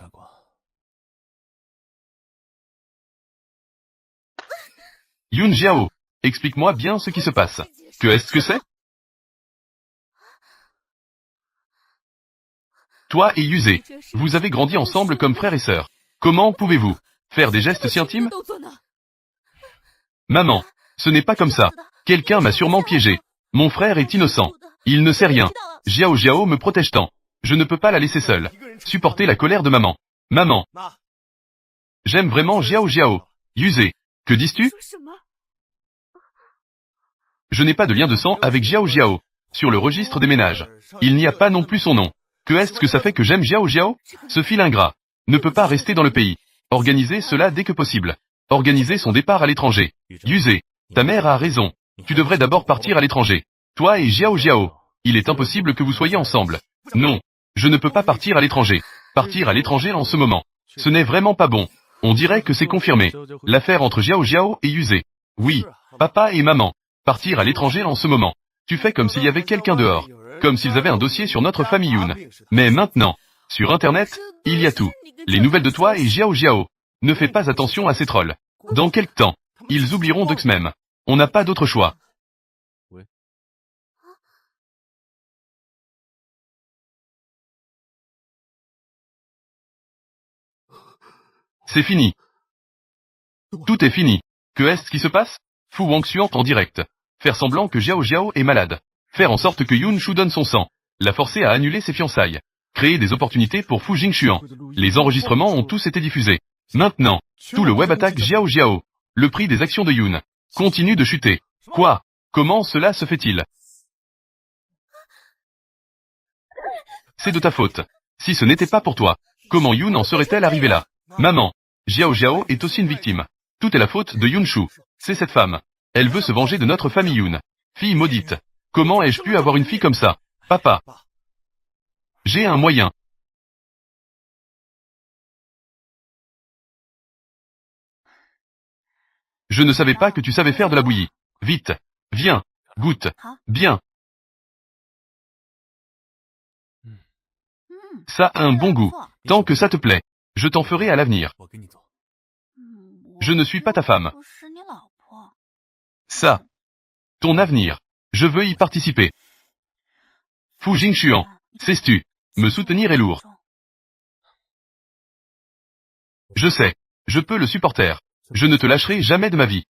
Yoon Jiao, explique-moi bien ce qui se passe. Que est-ce que c'est? Toi et Yusei, vous avez grandi ensemble comme frère et sœur. Comment pouvez-vous faire des gestes si intimes? Maman, ce n'est pas comme ça. Quelqu'un m'a sûrement piégé. Mon frère est innocent. Il ne sait rien. Jiao Jiao me protège tant. Je ne peux pas la laisser seule. Supporter la colère de maman. Maman. J'aime vraiment Jiao Jiao. Yusei. Que dis-tu? Je n'ai pas de lien de sang avec Jiao Jiao. Sur le registre des ménages. Il n'y a pas non plus son nom. Que est-ce que ça fait que j'aime Jiao Jiao? Ce fil ingrat ne peut pas rester dans le pays. Organisez cela dès que possible. Organiser son départ à l'étranger. Yusei. Ta mère a raison. Tu devrais d'abord partir à l'étranger. Toi et Jiao Jiao. Il est impossible que vous soyez ensemble. Non. Je ne peux pas partir à l'étranger. Partir à l'étranger en ce moment. Ce n'est vraiment pas bon. On dirait que c'est confirmé. L'affaire entre Jiao Jiao et Yusei. Oui. Papa et maman. Partir à l'étranger en ce moment. Tu fais comme s'il y avait quelqu'un dehors. Comme s'ils avaient un dossier sur notre famille Yoon. Mais maintenant, sur Internet, il y a tout. Les nouvelles de toi et Jiao Jiao. Ne fais pas attention à ces trolls. Dans quelque temps, ils oublieront d'eux même. On n'a pas d'autre choix. C'est fini. Tout est fini. Que est-ce qui se passe? Fu Wangxuan en direct. Faire semblant que Xiao Xiao est malade. Faire en sorte que Yun Shu donne son sang. La forcer à annuler ses fiançailles. Créer des opportunités pour Fu Jingxuan. Les enregistrements ont tous été diffusés. Maintenant, tout le web attaque Xiao Xiao. Le prix des actions de Yun continue de chuter. Quoi? Comment cela se fait-il? C'est de ta faute. Si ce n'était pas pour toi, comment Yun en serait-elle arrivée là? Maman, Xiao Xiao est aussi une victime. Tout est la faute de Yun Shu. C'est cette femme. Elle veut se venger de notre famille Yun. Fille maudite. Comment ai-je pu avoir une fille comme ça? Papa. J'ai un moyen. Je ne savais pas que tu savais faire de la bouillie. Vite. Viens. Goûte. Bien. Ça a un bon goût. Tant que ça te plaît. Je t'en ferai à l'avenir. Je ne suis pas ta femme. Ça. Ton avenir. Je veux y participer. Fu Jingxuan. Sais-tu? Me soutenir est lourd. Je sais. Je peux le supporter. Je ne te lâcherai jamais de ma vie.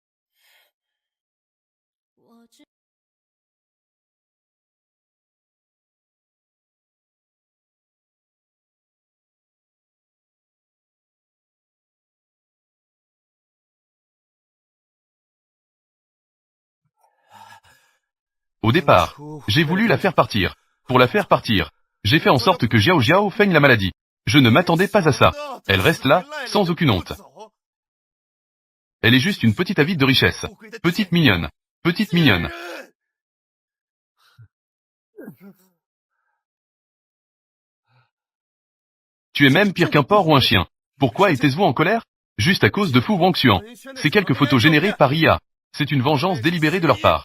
Au départ, j'ai voulu la faire partir. Pour la faire partir, j'ai fait en sorte que Xiao Xiao feigne la maladie. Je ne m'attendais pas à ça. Elle reste là, sans aucune honte. Elle est juste une petite avide de richesse. Petite mignonne. Petite mignonne. Tu es même pire qu'un porc ou un chien. Pourquoi étais-vous en colère? Juste à cause de Fu Wangxuan. Ces quelques photos générées par IA. C'est une vengeance délibérée de leur part.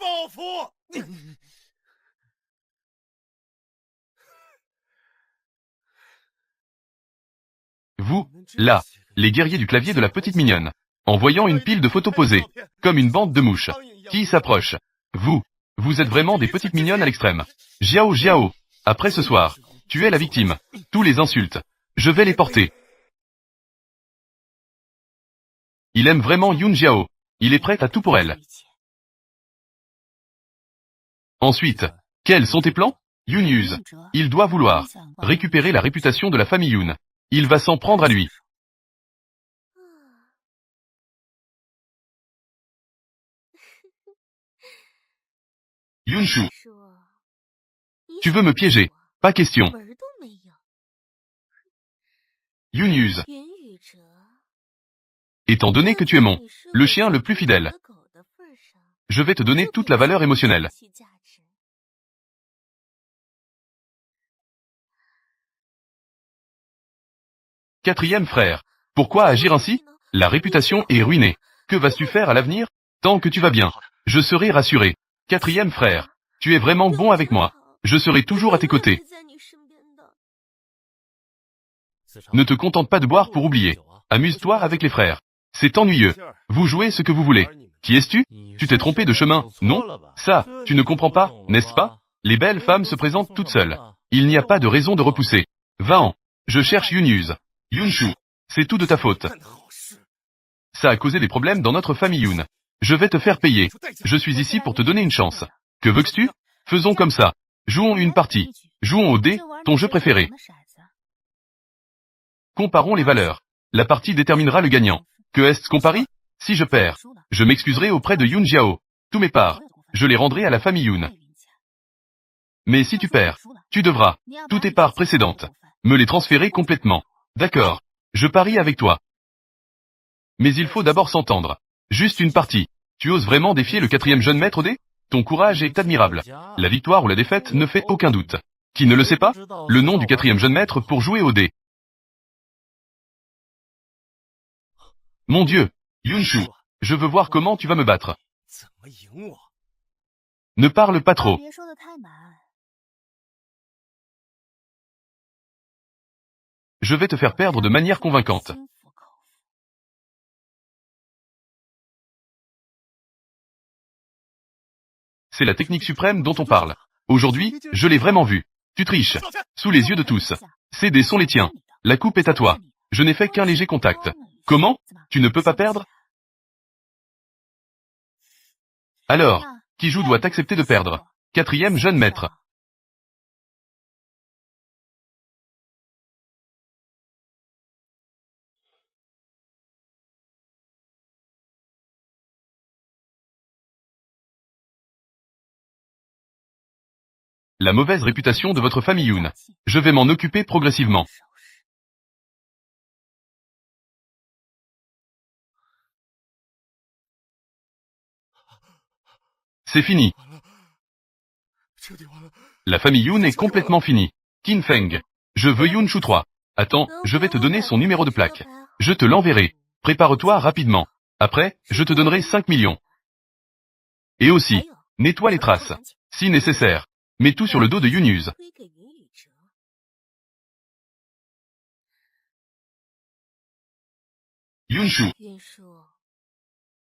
Vous, là, les guerriers du clavier de la petite mignonne. En voyant une pile de photos posées, comme une bande de mouches, qui s'approche. Vous êtes vraiment des petites mignonnes à l'extrême. Xiao Xiao, après ce soir, tu es la victime. Tous les insultes. Je vais les porter. Il aime vraiment Yun Xiao. Il est prêt à tout pour elle. Ensuite, quels sont tes plans? Yun use. Il doit vouloir récupérer la réputation de la famille Yun. Il va s'en prendre à lui. Yunshu, tu veux me piéger? Pas question. Yunuse. Étant donné que tu es le chien le plus fidèle, je vais te donner toute la valeur émotionnelle. Quatrième frère. Pourquoi agir ainsi? La réputation est ruinée. Que vas-tu faire à l'avenir? Tant que tu vas bien, je serai rassuré. Quatrième frère. Tu es vraiment bon avec moi. Je serai toujours à tes côtés. Ne te contente pas de boire pour oublier. Amuse-toi avec les frères. C'est ennuyeux. Vous jouez ce que vous voulez. Qui es-tu? Tu t'es trompé de chemin, non? Ça, tu ne comprends pas, n'est-ce pas? Les belles femmes se présentent toutes seules. Il n'y a pas de raison de repousser. Va-en. Je cherche Yunuse. Yunshu. C'est tout de ta faute. Ça a causé des problèmes dans notre famille Yun. Je vais te faire payer. Je suis ici pour te donner une chance. Que veux-tu? Faisons comme ça. Jouons une partie. Jouons au dé, ton jeu préféré. Comparons les valeurs. La partie déterminera le gagnant. Que est-ce qu'on parie? Si je perds, je m'excuserai auprès de Yun Jiao. Tous mes parts, je les rendrai à la famille Yun. Mais si tu perds, tu devras, toutes tes parts précédentes, me les transférer complètement. D'accord. Je parie avec toi. Mais il faut d'abord s'entendre. Juste une partie. Tu oses vraiment défier le quatrième jeune maître au dé? Ton courage est admirable. La victoire ou la défaite ne fait aucun doute. Qui ne le sait pas? Le nom du quatrième jeune maître pour jouer au dé. Mon Dieu, Yunshu, je veux voir comment tu vas me battre. Ne parle pas trop. Je vais te faire perdre de manière convaincante. C'est la technique suprême dont on parle. Aujourd'hui, je l'ai vraiment vu. Tu triches. Sous les yeux de tous. Ces dés sont les tiens. La coupe est à toi. Je n'ai fait qu'un léger contact. Comment? Tu ne peux pas perdre? Alors, qui joue doit accepter de perdre. Quatrième jeune maître. La mauvaise réputation de votre famille Yoon. Je vais m'en occuper progressivement. C'est fini. La famille Yoon est complètement finie. Qin Feng. Je veux Yoon-Shu 3. Attends, je vais te donner son numéro de plaque. Je te l'enverrai. Prépare-toi rapidement. Après, je te donnerai 5 millions. Et aussi, nettoie les traces. Si nécessaire. Mets tout sur le dos de Yoon-Yuz. Yoon-Shu.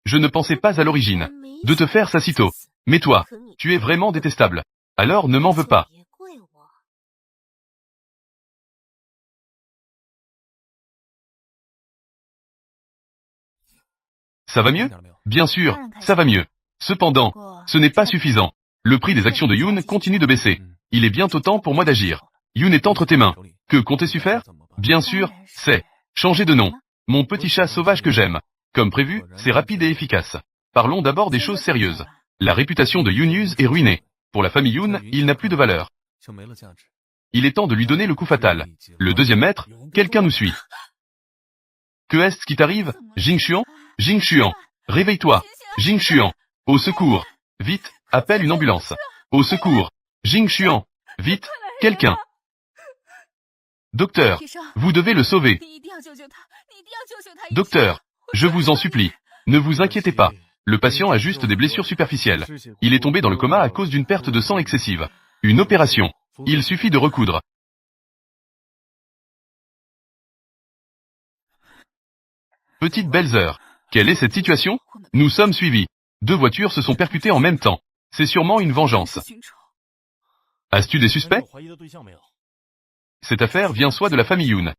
Je ne pensais pas à l'origine de te faire ça si tôt. Mais toi, tu es vraiment détestable. Alors ne m'en veux pas. Ça va mieux? Bien sûr, ça va mieux. Cependant, ce n'est pas suffisant. Le prix des actions de Yoon continue de baisser. Il est bientôt temps pour moi d'agir. Yoon est entre tes mains. Que comptais-tu faire? Bien sûr, c'est changer de nom. Mon petit chat sauvage que j'aime. Comme prévu, c'est rapide et efficace. Parlons d'abord des choses sérieuses. La réputation de Yoon-Yuz est ruinée. Pour la famille Yoon, il n'a plus de valeur. Il est temps de lui donner le coup fatal. Le deuxième maître, quelqu'un nous suit. Que est-ce qui t'arrive? Jing Xuan? Jing Xuan, réveille-toi. Jing Xuan, au secours. Vite, appelle une ambulance. Au secours. Jing Xuan, vite, quelqu'un. Docteur, vous devez le sauver. Docteur, je vous en supplie. Ne vous inquiétez pas. Le patient a juste des blessures superficielles. Il est tombé dans le coma à cause d'une perte de sang excessive. Une opération. Il suffit de recoudre. Petite Belzer. Quelle est cette situation? Nous sommes suivis. Deux voitures se sont percutées en même temps. C'est sûrement une vengeance. As-tu des suspects? Cette affaire vient soit de la famille Yoon.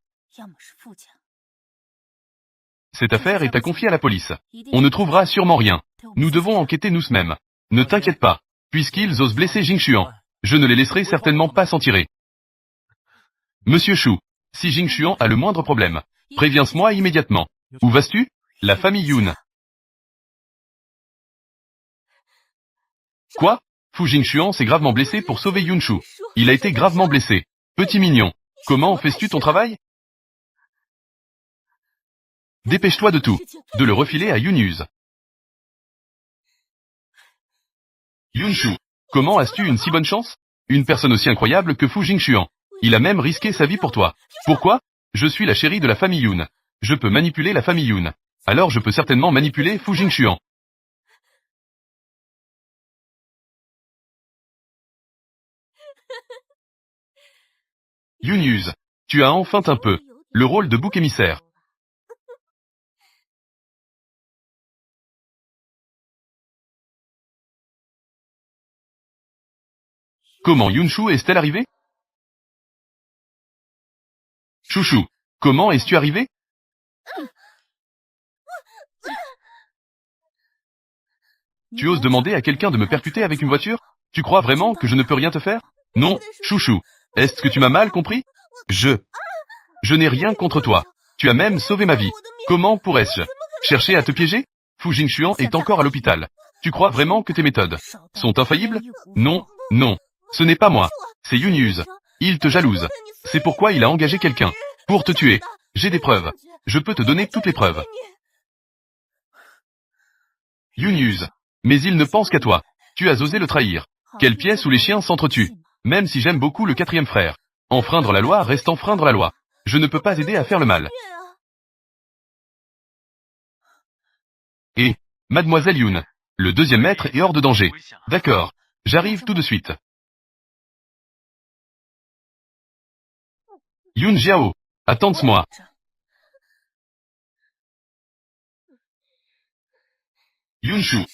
Cette affaire est à confier à la police. On ne trouvera sûrement rien. Nous devons enquêter nous-mêmes. Ne t'inquiète pas. Puisqu'ils osent blesser Jing Xuan, je ne les laisserai certainement pas s'en tirer. Monsieur Shu, si Jing Xuan a le moindre problème, préviens-moi immédiatement. Où vas-tu? La famille Yoon. Quoi? Fu Jingxuan s'est gravement blessé pour sauver Yunshu. Il a été gravement blessé. Petit mignon. Comment fais-tu ton travail? Dépêche-toi de tout. De le refiler à Yunyuz. Yunshu. Comment as-tu une si bonne chance? Une personne aussi incroyable que Fu Jingxuan. Il a même risqué sa vie pour toi. Pourquoi? Je suis la chérie de la famille Yoon. Je peux manipuler la famille Yoon. Alors je peux certainement manipuler Fu Jingxuan. Yunyuz. Tu as enfin un peu le rôle de bouc émissaire. Comment Yunshu est-elle arrivée? Chouchou. Comment es-tu arrivé? Tu oses demander à quelqu'un de me percuter avec une voiture? Tu crois vraiment que je ne peux rien te faire? Non, chouchou. Est-ce que tu m'as mal compris? Je n'ai rien contre toi. Tu as même sauvé ma vie. Comment pourrais-je chercher à te piéger? Fu Jingxuan est encore à l'hôpital. Tu crois vraiment que tes méthodes sont infaillibles? Non, non. Ce n'est pas moi. C'est Yunyuz. Il te jalouse. C'est pourquoi il a engagé quelqu'un pour te tuer. J'ai des preuves. Je peux te donner toutes les preuves. Yunyuz. Mais il ne pense qu'à toi. Tu as osé le trahir. Quelle pièce où les chiens s'entretuent. Même si j'aime beaucoup le quatrième frère. Enfreindre la loi reste enfreindre la loi. Je ne peux pas aider à faire le mal. Et, mademoiselle Yoon. Le deuxième maître est hors de danger. D'accord. J'arrive tout de suite. Yoon Jiao. Attends-moi. Yunshu.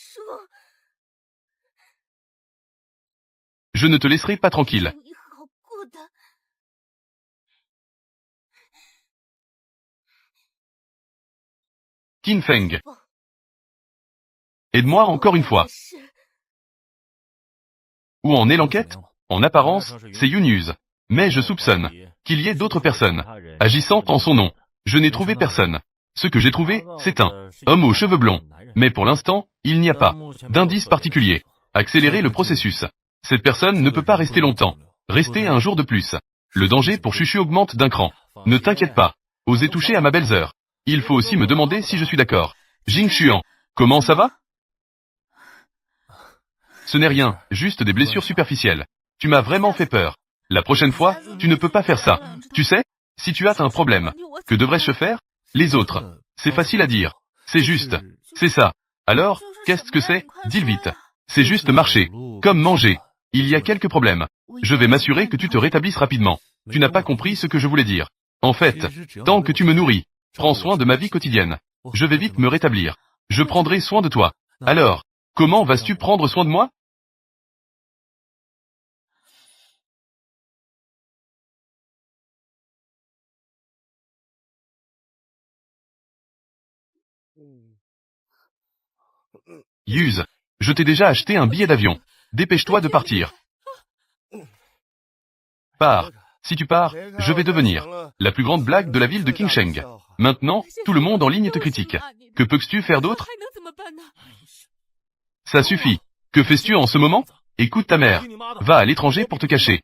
Je ne te laisserai pas tranquille. Qin Feng. Aide-moi encore une fois. Où en est l'enquête? En apparence, c'est Yunus. Mais je soupçonne qu'il y ait d'autres personnes agissant en son nom. Je n'ai trouvé personne. Ce que j'ai trouvé, c'est un homme aux cheveux blonds. Mais pour l'instant, il n'y a pas d'indice particulier. Accélérer le processus. Cette personne ne peut pas rester longtemps. Rester un jour de plus. Le danger pour Chuchu augmente d'un cran. Ne t'inquiète pas. Osez toucher à ma belle-sœur. Il faut aussi me demander si je suis d'accord. Jing Xuan, comment ça va? Ce n'est rien, juste des blessures superficielles. Tu m'as vraiment fait peur. La prochaine fois, tu ne peux pas faire ça. Tu sais, si tu as un problème, que devrais-je faire? Les autres. C'est facile à dire. C'est juste. C'est ça. Alors, qu'est-ce que c'est? Dis-le vite. C'est juste marcher. Comme manger. Il y a quelques problèmes. Je vais m'assurer que tu te rétablisses rapidement. Tu n'as pas compris ce que je voulais dire. En fait, tant que tu me nourris, prends soin de ma vie quotidienne. Je vais vite me rétablir. Je prendrai soin de toi. Alors, comment vas-tu prendre soin de moi? Yuz, je t'ai déjà acheté un billet d'avion. Dépêche-toi de partir. Pars. Si tu pars, je vais devenir la plus grande blague de la ville de Qingsheng. Maintenant, tout le monde en ligne te critique. Que peux-tu faire d'autre? Ça suffit. Que fais-tu en ce moment? Écoute ta mère. Va à l'étranger pour te cacher.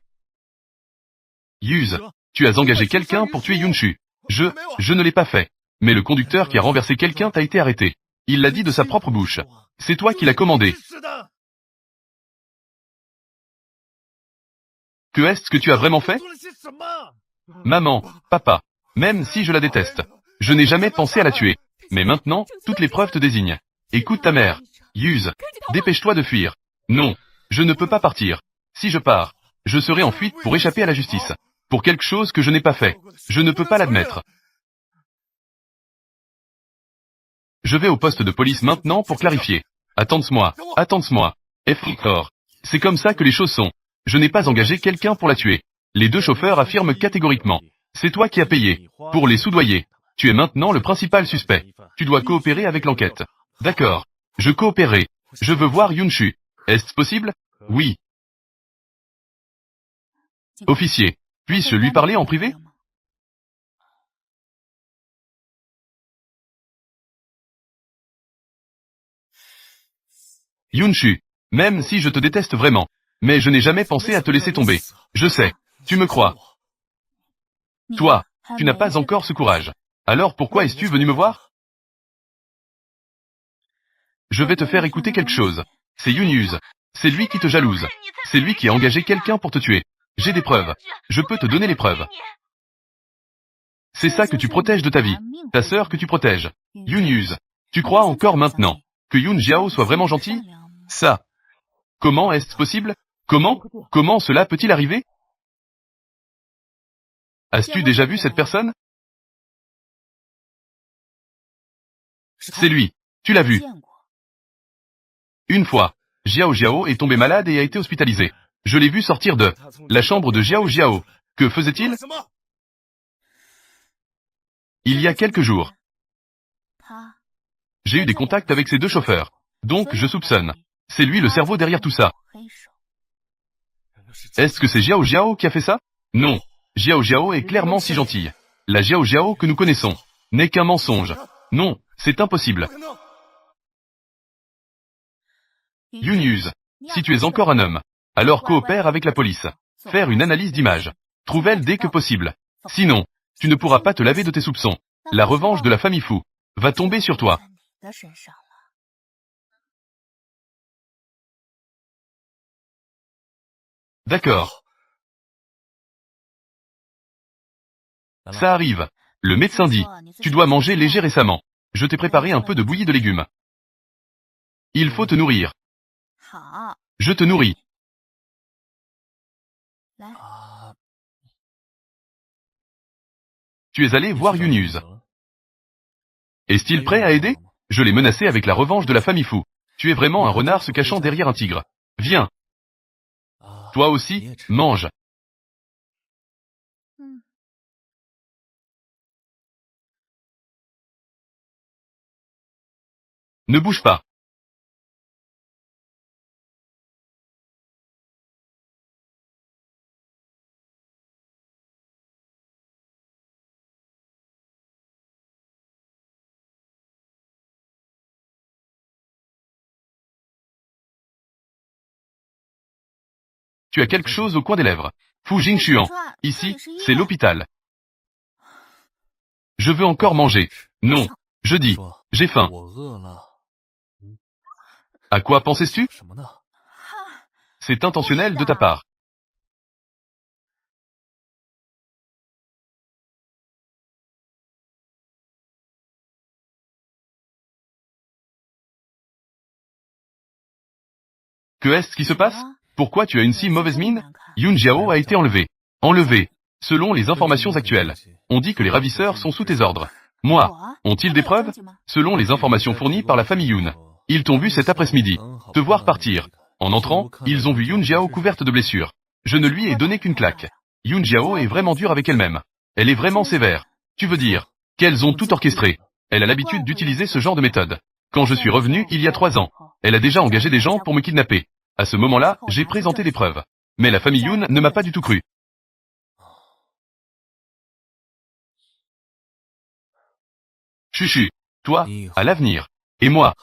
Yuz, tu as engagé quelqu'un pour tuer Yunshu. Je ne l'ai pas fait. Mais le conducteur qui a renversé quelqu'un t'a été arrêté. Il l'a dit de sa propre bouche. C'est toi qui l'as commandé. Que est-ce que tu as vraiment fait? Maman, papa, même si je la déteste, je n'ai jamais pensé à la tuer. Mais maintenant, toutes les preuves te désignent. Écoute ta mère. Yuz, dépêche-toi de fuir. Non, je ne peux pas partir. Si je pars, je serai en fuite pour échapper à la justice. Pour quelque chose que je n'ai pas fait. Je ne peux pas l'admettre. Je vais au poste de police maintenant pour clarifier. Attends-moi, attends-moi. Effort. C'est comme ça que les choses sont. Je n'ai pas engagé quelqu'un pour la tuer. Les deux chauffeurs affirment catégoriquement. C'est toi qui as payé. Pour les soudoyer. Tu es maintenant le principal suspect. Tu dois coopérer avec l'enquête. D'accord. Je coopérerai. Je veux voir Yunshu. Est-ce possible? Oui. Officier. Puis-je lui parler en privé? Yunshu. Même si je te déteste vraiment. Mais je n'ai jamais pensé à te laisser tomber. Je sais. Tu me crois. Toi, tu n'as pas encore ce courage. Alors pourquoi es-tu venu me voir? Je vais te faire écouter quelque chose. C'est Yunus. C'est lui qui te jalouse. C'est lui qui a engagé quelqu'un pour te tuer. J'ai des preuves. Je peux te donner les preuves. C'est ça que tu protèges de ta vie. Ta sœur que tu protèges. Yunus. Tu crois encore maintenant que Yun Jiao soit vraiment gentil? Ça. Comment est-ce possible? Comment cela peut-il arriver? As-tu déjà vu cette personne? C'est lui. Tu l'as vu. Une fois, Jiao Jiao est tombé malade et a été hospitalisé. Je l'ai vu sortir de la chambre de Jiao Jiao. Que faisait-il? Il y a quelques jours. J'ai eu des contacts avec ces deux chauffeurs. Donc je soupçonne. C'est lui le cerveau derrière tout ça. Est-ce que c'est Jiao Jiao qui a fait ça? Non. Jiao Jiao est clairement si gentille. La Jiao Jiao que nous connaissons n'est qu'un mensonge. Non, c'est impossible. Yunus, si tu es encore un homme, alors coopère avec la police. Faire une analyse d'image. Trouve-elle dès que possible. Sinon, tu ne pourras pas te laver de tes soupçons. La revanche de la famille Fou va tomber sur toi. D'accord. Ça arrive. Le médecin dit, tu dois manger léger récemment. Je t'ai préparé un peu de bouillie de légumes. Il faut te nourrir. Je te nourris. Tu es allé voir Yunus. Est-il prêt à aider? Je l'ai menacé avec la revanche de la famille Fou. Tu es vraiment un renard se cachant derrière un tigre. Viens. Toi aussi, mange. Ne bouge pas. Tu as quelque chose au coin des lèvres. Fu Jingxuan. Ici, c'est l'hôpital. Je veux encore manger. Non. Je dis. J'ai faim. À quoi pensais-tu? C'est intentionnel de ta part. Que est-ce qui se passe? Pourquoi tu as une si mauvaise mine? Yun Jiao a été enlevé. Enlevé. Selon les informations actuelles, on dit que les ravisseurs sont sous tes ordres. Moi, ont-ils des preuves? Selon les informations fournies par la famille Yun, ils t'ont vu cet après-midi, te voir partir. En entrant, ils ont vu Yun Jiao couverte de blessures. Je ne lui ai donné qu'une claque. Yun Jiao est vraiment dure avec elle-même. Elle est vraiment sévère. Tu veux dire qu'elles ont tout orchestré. Elle a l'habitude d'utiliser ce genre de méthode. Quand je suis revenu il y a 3 ans, elle a déjà engagé des gens pour me kidnapper. À ce moment-là, j'ai présenté des preuves. Mais la famille Yun ne m'a pas du tout cru. Chuchu. Toi, à l'avenir. Et moi.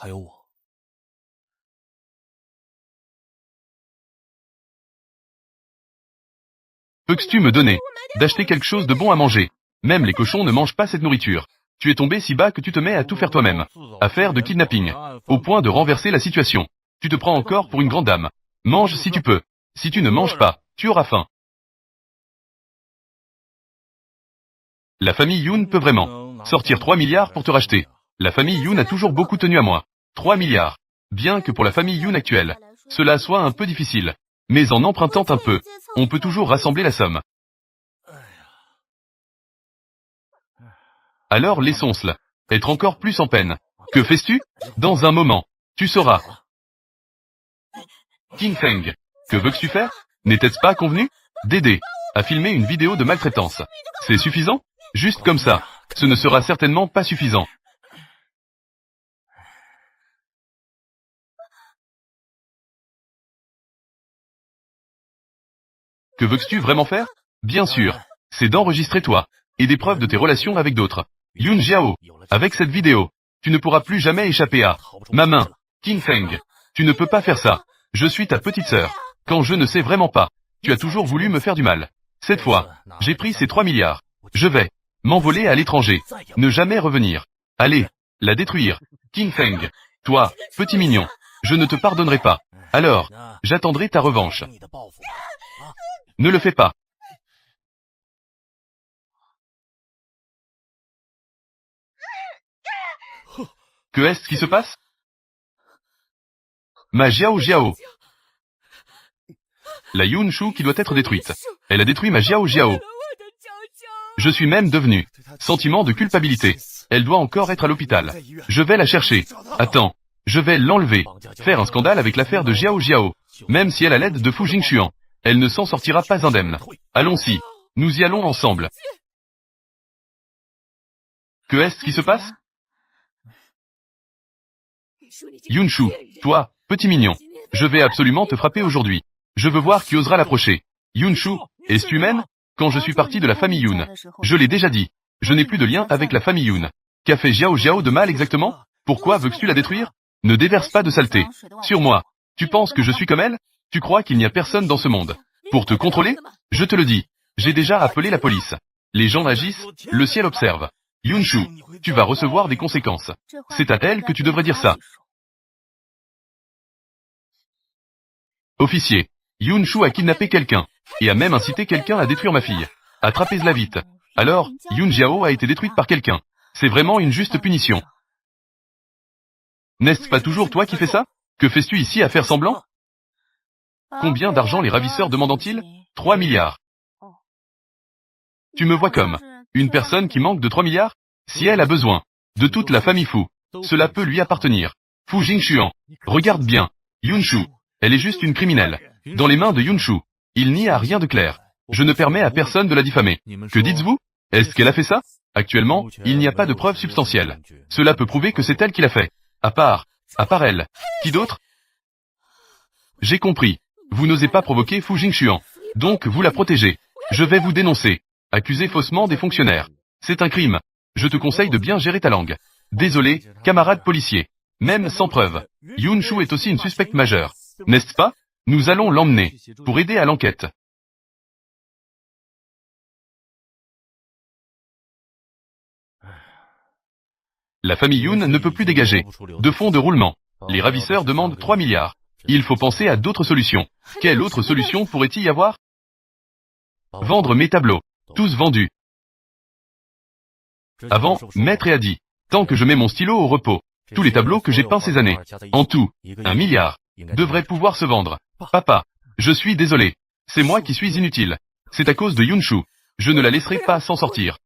Peux-tu me donner d'acheter quelque chose de bon à manger? Même les cochons ne mangent pas cette nourriture. Tu es tombé si bas que tu te mets à tout faire toi-même. À faire de kidnapping. Au point de renverser la situation. Tu te prends encore pour une grande dame. Mange si tu peux. Si tu ne manges pas, tu auras faim. La famille Yun peut vraiment sortir 3 milliards pour te racheter. La famille Yun a toujours beaucoup tenu à moi. 3 milliards. Bien que pour la famille Yun actuelle, cela soit un peu difficile. Mais en empruntant un peu, on peut toujours rassembler la somme. Alors laissons-le. Être encore plus en peine. Que fais-tu? Dans un moment, tu sauras. King Feng. Que veux-tu faire? N'était-ce pas convenu? D'aider à filmer une vidéo de maltraitance. C'est suffisant? Juste comme ça. Ce ne sera certainement pas suffisant. Que veux-tu vraiment faire? Bien sûr. C'est d'enregistrer toi. Et des preuves de tes relations avec d'autres. Yun Jiao. Avec cette vidéo, tu ne pourras plus jamais échapper à ma main. King Feng. Tu ne peux pas faire ça. Je suis ta petite sœur. Quand je ne sais vraiment pas, tu as toujours voulu me faire du mal. Cette fois, j'ai pris ces 3 milliards. Je vais m'envoler à l'étranger. Ne jamais revenir. Allez, la détruire. King Feng. Toi, petit mignon. Je ne te pardonnerai pas. Alors, j'attendrai ta revanche. Ne le fais pas. Que est-ce qui se passe? Ma Jiao Jiao. La Yun Shu qui doit être détruite. Elle a détruit ma Jiao Jiao. Je suis même devenu. Sentiment de culpabilité. Elle doit encore être à l'hôpital. Je vais la chercher. Attends. Je vais l'enlever. Faire un scandale avec l'affaire de Jiao Jiao. Même si elle a l'aide de Fu Jingxuan. Elle ne s'en sortira pas indemne. Allons-y. Nous y allons ensemble. Que est-ce qui se passe? Yunshu, toi, petit mignon. Je vais absolument te frapper aujourd'hui. Je veux voir qui osera l'approcher. Yunshu, es-tu humaine? Quand je suis parti de la famille Yun, je l'ai déjà dit. Je n'ai plus de lien avec la famille Yun. Qu'a fait Jiao Jiao de mal exactement? Pourquoi veux-tu la détruire? Ne déverse pas de saleté. Sur moi. Tu penses que je suis comme elle? Tu crois qu'il n'y a personne dans ce monde pour te contrôler? Je te le dis. J'ai déjà appelé la police. Les gens agissent, le ciel observe. Yunshu, tu vas recevoir des conséquences. C'est à elle que tu devrais dire ça. Officier, Yunshu a kidnappé quelqu'un, et a même incité quelqu'un à détruire ma fille. Attrapez-la vite. Alors, Yun Jiao a été détruite par quelqu'un. C'est vraiment une juste punition. N'est-ce pas toujours toi qui fais ça? Que fais-tu ici à faire semblant? Combien d'argent les ravisseurs demandent-ils? 3 milliards. Tu me vois comme une personne qui manque de 3 milliards? Si elle a besoin de toute la famille Fu, cela peut lui appartenir. Fu Jingxuan, regarde bien. Yunshu, elle est juste une criminelle. Dans les mains de Yunshu, il n'y a rien de clair. Je ne permets à personne de la diffamer. Que dites-vous? Est-ce qu'elle a fait ça? Actuellement, il n'y a pas de preuves substantielles. Cela peut prouver que c'est elle qui l'a fait. À part À part elle. Qui d'autre? J'ai compris. Vous n'osez pas provoquer Fu Jingxuan. Donc vous la protégez. Je vais vous dénoncer. Accuser faussement des fonctionnaires. C'est un crime. Je te conseille de bien gérer ta langue. Désolé, camarade policier. Même sans preuve. Yun Shu est aussi une suspecte majeure. N'est-ce pas? Nous allons l'emmener. Pour aider à l'enquête. La famille Yoon ne peut plus dégager de fonds de roulement. Les ravisseurs demandent 3 milliards. Il faut penser à d'autres solutions. Quelle autre solution pourrait-il y avoir? Vendre mes tableaux. Tous vendus. Avant, Maître a dit, tant que je mets mon stylo au repos, tous les tableaux que j'ai peints ces années, en tout, 1 milliard, devraient pouvoir se vendre. Papa, je suis désolé. C'est moi qui suis inutile. C'est à cause de Yun Shu. Je ne la laisserai pas s'en sortir.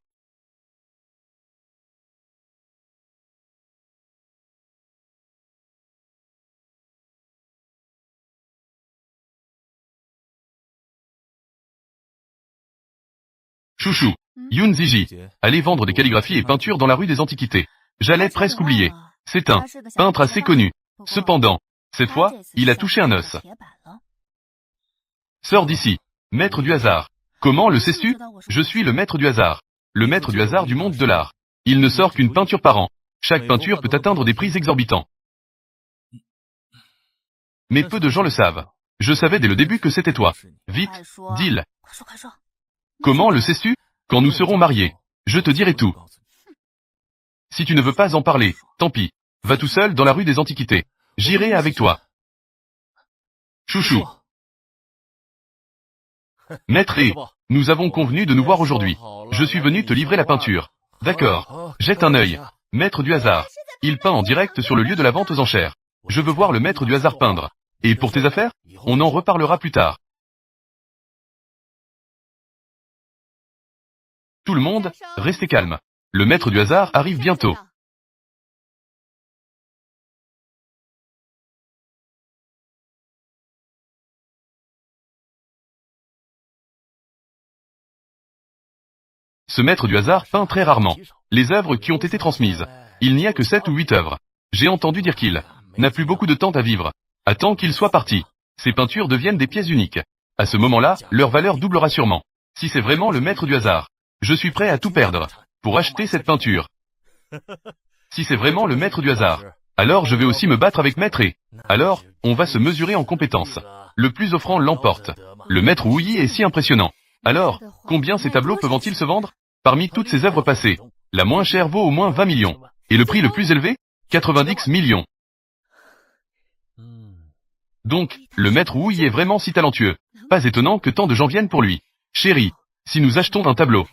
Chouchou, Yun Ziji, allez vendre des calligraphies et peintures dans la rue des Antiquités. J'allais presque oublier. C'est un peintre assez connu. Cependant, cette fois, il a touché un os. Sors d'ici, maître du hasard. Comment le sais-tu? Je suis le maître du hasard. Le maître du hasard du monde de l'art. Il ne sort qu'une peinture par an. Chaque peinture peut atteindre des prix exorbitants. Mais peu de gens le savent. Je savais dès le début que c'était toi. Vite, dis-le. Comment le sais-tu? Quand nous serons mariés. Je te dirai tout. Si tu ne veux pas en parler, tant pis. Va tout seul dans la rue des Antiquités. J'irai avec toi. Chouchou. Maître et, nous avons convenu de nous voir aujourd'hui. Je suis venu te livrer la peinture. D'accord. Jette un œil. Maître du hasard. Il peint en direct sur le lieu de la vente aux enchères. Je veux voir le maître du hasard peindre. Et pour tes affaires? On en reparlera plus tard. Tout le monde, restez calme. Le maître du hasard arrive bientôt. Ce maître du hasard peint très rarement. Les œuvres qui ont été transmises. Il n'y a que 7 ou 8 œuvres. J'ai entendu dire qu'il n'a plus beaucoup de temps à vivre. Attends qu'il soit parti. Ces peintures deviennent des pièces uniques. À ce moment-là, leur valeur doublera sûrement. Si c'est vraiment le maître du hasard, je suis prêt à tout perdre pour acheter cette peinture. Si c'est vraiment le maître du hasard, alors je vais aussi me battre avec maître et... Alors, on va se mesurer en compétences. Le plus offrant l'emporte. Le maître Wu Yi est si impressionnant. Alors, combien ces tableaux peuvent-ils se vendre? Parmi toutes ces œuvres passées, la moins chère vaut au moins 20 millions. Et le prix le plus élevé? 90 millions. Donc, le maître Wu Yi est vraiment si talentueux. Pas étonnant que tant de gens viennent pour lui. Chérie, si nous achetons un tableau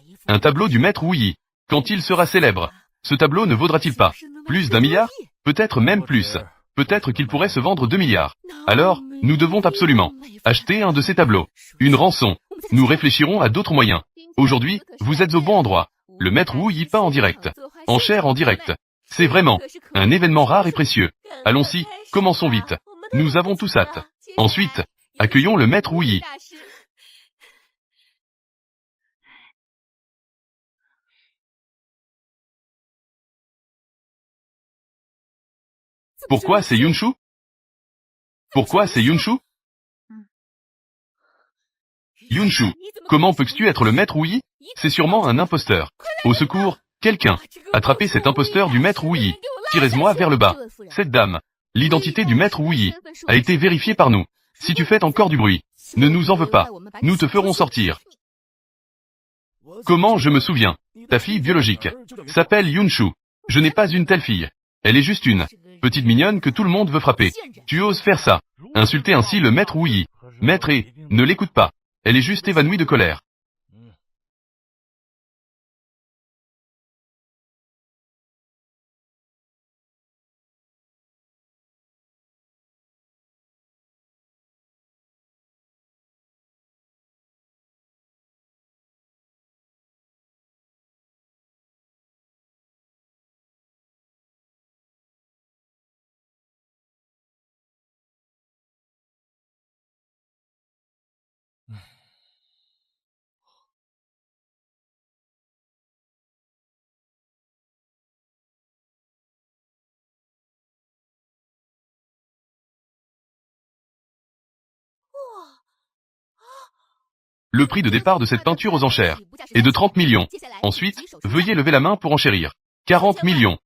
du maître Wu Yi, quand il sera célèbre, ce tableau ne vaudra-t-il pas plus d'1 milliard? Peut-être même plus. Peut-être qu'il pourrait se vendre 2 milliards. Alors, nous devons absolument acheter un de ces tableaux. Une rançon. Nous réfléchirons à d'autres moyens. Aujourd'hui, vous êtes au bon endroit. Le maître Wu Yi peint en direct. En chair en direct. C'est vraiment un événement rare et précieux. Allons-y, commençons vite. Nous avons tous hâte. Ensuite, accueillons le maître Wu Yi. Pourquoi c'est Yun Shu? Pourquoi c'est Yun Shu? Yun Shu, comment peux-tu être le maître Wu Yi? C'est sûrement un imposteur. Au secours, quelqu'un. Attrapez cet imposteur du maître Wu Yi. Tirez-moi vers le bas. Cette dame. L'identité du maître Wu Yi a été vérifiée par nous. Si tu fais encore du bruit, ne nous en veux pas. Nous te ferons sortir. Comment je me souviens? Ta fille biologique s'appelle Yun Shu. Je n'ai pas une telle fille. Elle est juste une petite mignonne que tout le monde veut frapper. Tu oses faire ça? Insulter ainsi le maître Wu Yi. Maître et, ne l'écoute pas. Elle est juste évanouie de colère. Le prix de départ de cette peinture aux enchères est de 30 millions. Ensuite, veuillez lever la main pour enchérir. 40 millions.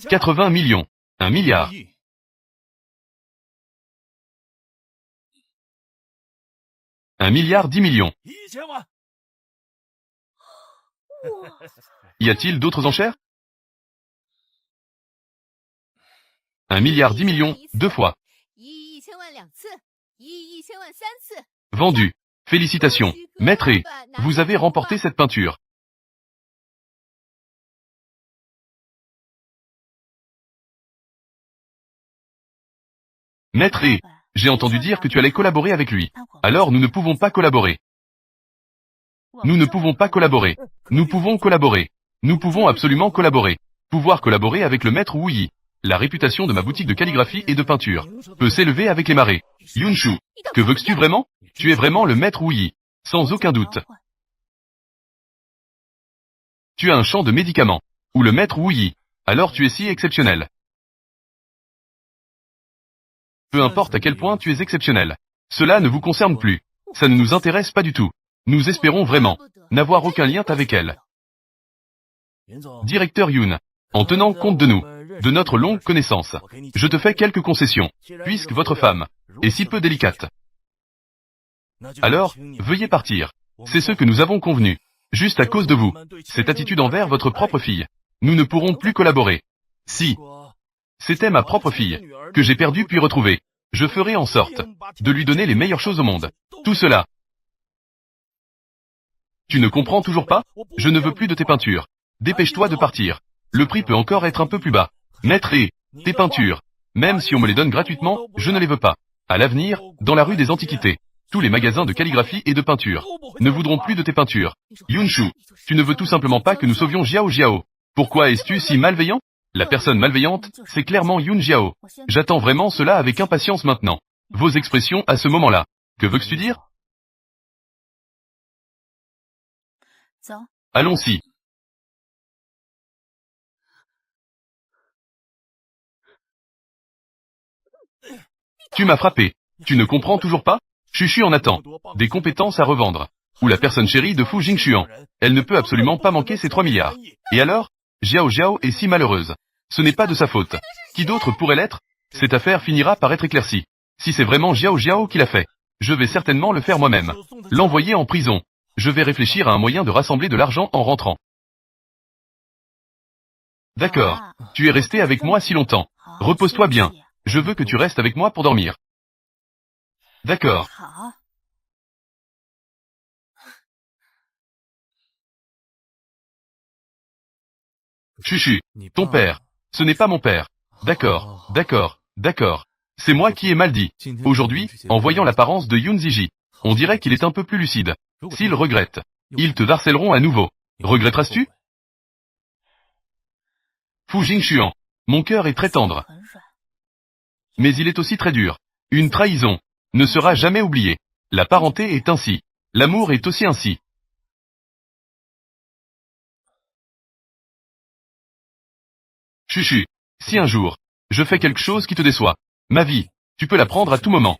80 millions. 1 milliard. 1 milliard 10 millions. Y a-t-il d'autres enchères? 1 milliard 10 millions, 2 fois. Vendu. Félicitations, maître et vous avez remporté cette peinture. Maître et j'ai entendu dire que tu allais collaborer avec lui. Alors nous ne pouvons pas collaborer. Nous ne pouvons pas collaborer. Nous pouvons collaborer. Nous pouvons absolument collaborer. Pouvoir collaborer avec le maître Wu Yi. La réputation de ma boutique de calligraphie et de peinture peut s'élever avec les marées. Yunshu, que veux-tu vraiment? Tu es vraiment le maître Wu Yi. Sans aucun doute. Tu as un champ de médicaments. Ou le maître Wu Yi. Alors tu es si exceptionnel. Peu importe à quel point tu es exceptionnel. Cela ne vous concerne plus. Ça ne nous intéresse pas du tout. Nous espérons vraiment n'avoir aucun lien avec elle. Directeur Yun, en tenant compte de nous, de notre longue connaissance, je te fais quelques concessions, puisque votre femme est si peu délicate. Alors, veuillez partir. C'est ce que nous avons convenu. Juste à cause de vous. Cette attitude envers votre propre fille. Nous ne pourrons plus collaborer. Si c'était ma propre fille, que j'ai perdue puis retrouvée, je ferai en sorte de lui donner les meilleures choses au monde. Tout cela. Tu ne comprends toujours pas? Je ne veux plus de tes peintures. Dépêche-toi de partir. Le prix peut encore être un peu plus bas. Maître et tes peintures, même si on me les donne gratuitement, je ne les veux pas. À l'avenir, dans la rue des Antiquités, tous les magasins de calligraphie et de peinture ne voudront plus de tes peintures. Yunshu, tu ne veux tout simplement pas que nous sauvions Jiao Jiao. Pourquoi es-tu si malveillant? La personne malveillante, c'est clairement Yun Jiao. J'attends vraiment cela avec impatience maintenant. Vos expressions à ce moment-là. Que veux-tu dire? Allons-y. Tu m'as frappé. Tu ne comprends toujours pas? Chuchu en attend. Des compétences à revendre. Ou la personne chérie de Fu Jingxuan. Elle ne peut absolument pas manquer ces 3 milliards. Et alors? Jiao Jiao est si malheureuse. Ce n'est pas de sa faute. Qui d'autre pourrait l'être? Cette affaire finira par être éclaircie. Si c'est vraiment Jiao Jiao qui l'a fait, je vais certainement le faire moi-même. L'envoyer en prison. Je vais réfléchir à un moyen de rassembler de l'argent en rentrant. D'accord. Tu es resté avec moi si longtemps. Repose-toi bien. Je veux que tu restes avec moi pour dormir. D'accord. Chuchu, ton père. Ce n'est pas mon père. D'accord, d'accord, d'accord. C'est moi qui ai mal dit. Aujourd'hui, en voyant l'apparence de Yun Ziji, on dirait qu'il est un peu plus lucide. S'il regrette, ils te harcèleront à nouveau. Regretteras-tu? Fu Jingxuan, mon cœur est très tendre. Mais il est aussi très dur. Une trahison ne sera jamais oubliée. La parenté est ainsi. L'amour est aussi ainsi. Chuchu, si un jour, je fais quelque chose qui te déçoit, ma vie, tu peux la prendre à tout moment.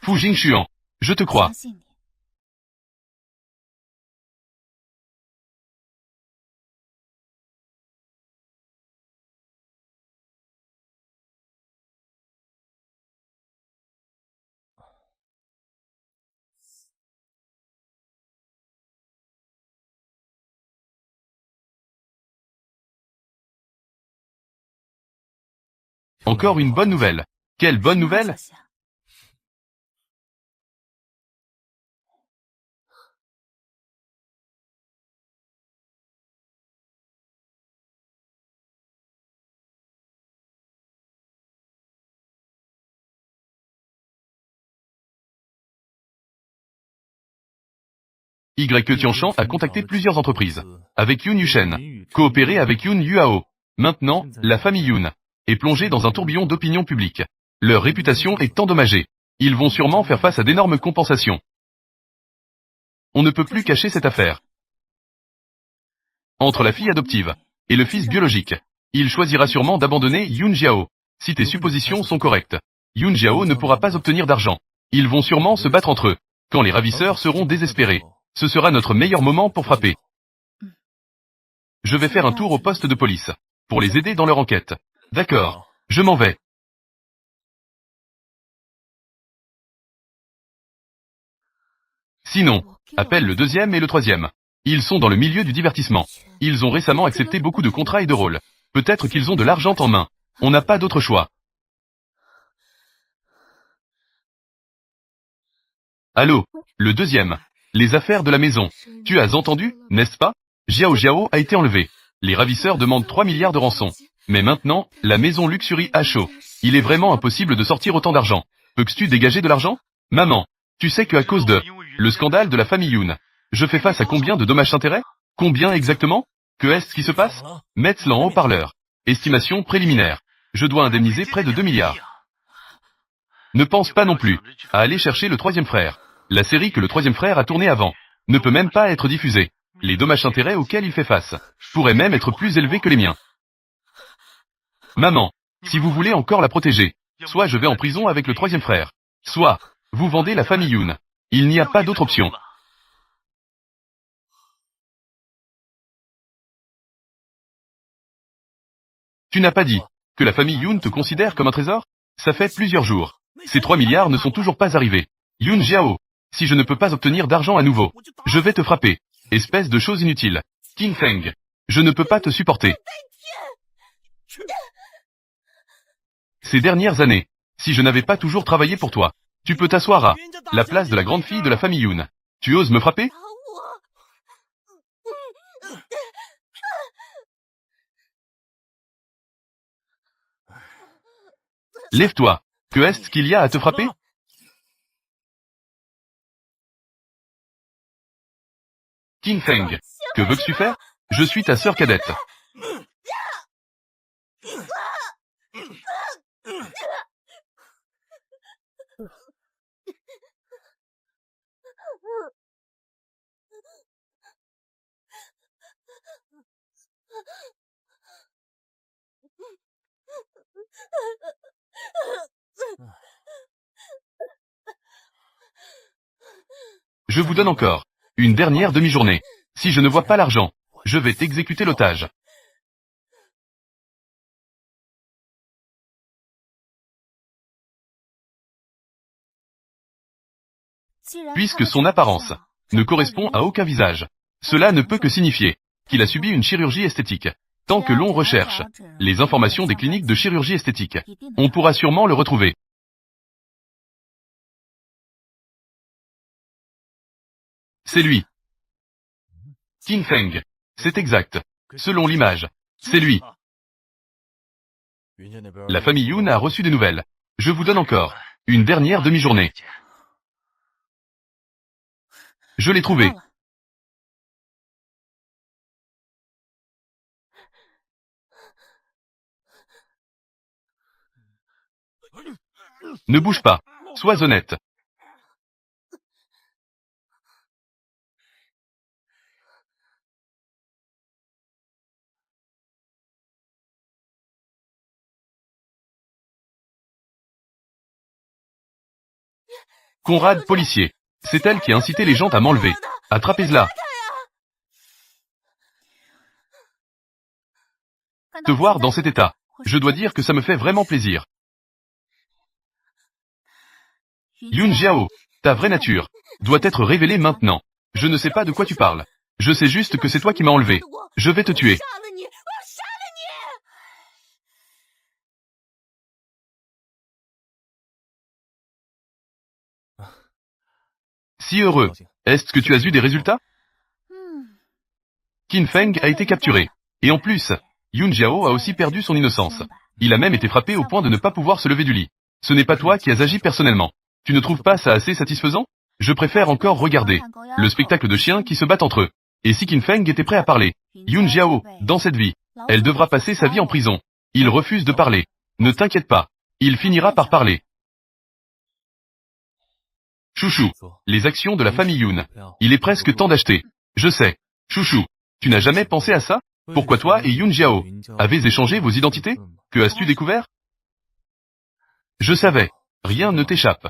Fu Jingxuan, je te crois. Encore une bonne nouvelle. Quelle bonne nouvelle? Y. Tianchan a contacté plusieurs entreprises. Avec Yun Yushen. Coopéré avec Yun Yuao. Maintenant, la famille Yun est plongée dans un tourbillon d'opinion publique. Leur réputation est endommagée. Ils vont sûrement faire face à d'énormes compensations. On ne peut plus cacher cette affaire. Entre la fille adoptive et le fils biologique, Il choisira sûrement d'abandonner Yun Jiao. Si tes suppositions sont correctes, Yun Jiao ne pourra pas obtenir d'argent. Ils vont sûrement se battre entre eux. Quand les ravisseurs seront désespérés, ce sera notre meilleur moment pour frapper. Je vais faire un tour au poste de police, pour les aider dans leur enquête. D'accord, je m'en vais. Sinon, appelle le deuxième et le troisième. Ils sont dans le milieu du divertissement. Ils ont récemment accepté beaucoup de contrats et de rôles. Peut-être qu'ils ont de l'argent en main. On n'a pas d'autre choix. Allô, le deuxième. Les affaires de la maison. Tu as entendu, n'est-ce pas? Jiao Jiao a été enlevé. Les ravisseurs demandent 3 milliards de rançon. Mais maintenant, la maison Luxury a chaud. Il est vraiment impossible de sortir autant d'argent. Peux-tu dégager de l'argent? Maman, tu sais que à cause de le scandale de la famille Yoon, je fais face à combien de dommages-intérêts? Combien exactement? Que est-ce qui se passe? Mets-le en haut-parleur. Estimation préliminaire. Je dois indemniser près de 2 milliards. Ne pense pas non plus à aller chercher le troisième frère. La série que le troisième frère a tournée avant ne peut même pas être diffusée. Les dommages-intérêts auxquels il fait face pourraient même être plus élevés que les miens. Maman, si vous voulez encore la protéger, soit je vais en prison avec le troisième frère, soit vous vendez la famille Yoon. Il n'y a pas d'autre option. Tu n'as pas dit que la famille Yoon te considère comme un trésor? Ça fait plusieurs jours. Ces 3 milliards ne sont toujours pas arrivés. Yun Jiao, si je ne peux pas obtenir d'argent à nouveau, je vais te frapper. Espèce de chose inutile. Qin Feng, je ne peux pas te supporter. Ces dernières années, si je n'avais pas toujours travaillé pour toi, tu peux t'asseoir à la place de la grande fille de la famille Yoon. Tu oses me frapper? Lève-toi. Que est-ce qu'il y a à te frapper? Qin Feng, que veux-tu faire? Je suis ta sœur cadette. Je vous donne encore une dernière demi-journée. Si je ne vois pas l'argent, je vais t'exécuter l'otage. Puisque son apparence ne correspond à aucun visage, cela ne peut que signifier qu'il a subi une chirurgie esthétique. Tant que l'on recherche les informations des cliniques de chirurgie esthétique, on pourra sûrement le retrouver. C'est lui. Qin Feng. C'est exact. Selon l'image, c'est lui. La famille Yoon a reçu des nouvelles. Je vous donne encore une dernière demi-journée. Je l'ai trouvé. Ne bouge pas. Sois honnête. Conrad, policier. C'est elle qui a incité les gens à m'enlever. Attrapez-la. Te voir dans cet état, je dois dire que ça me fait vraiment plaisir. Yun Jiao, ta vraie nature, doit être révélée maintenant. Je ne sais pas de quoi tu parles. Je sais juste que c'est toi qui m'as enlevé. Je vais te tuer. Si heureux. Est-ce que tu as eu des résultats? Qin Feng a été capturé. Et en plus, Yun Jiao a aussi perdu son innocence. Il a même été frappé au point de ne pas pouvoir se lever du lit. Ce n'est pas toi qui as agi personnellement. Tu ne trouves pas ça assez satisfaisant? Je préfère encore regarder le spectacle de chiens qui se battent entre eux. Et si Qin Feng était prêt à parler, Yun Jiao, dans cette vie, elle devra passer sa vie en prison. Il refuse de parler. Ne t'inquiète pas. Il finira par parler. Chouchou, les actions de la famille Yoon. Il est presque temps d'acheter. Je sais. Chouchou, tu n'as jamais pensé à ça? Pourquoi toi et Yun Jiao avez échangé vos identités? Que as-tu découvert? Je savais. Rien ne t'échappe.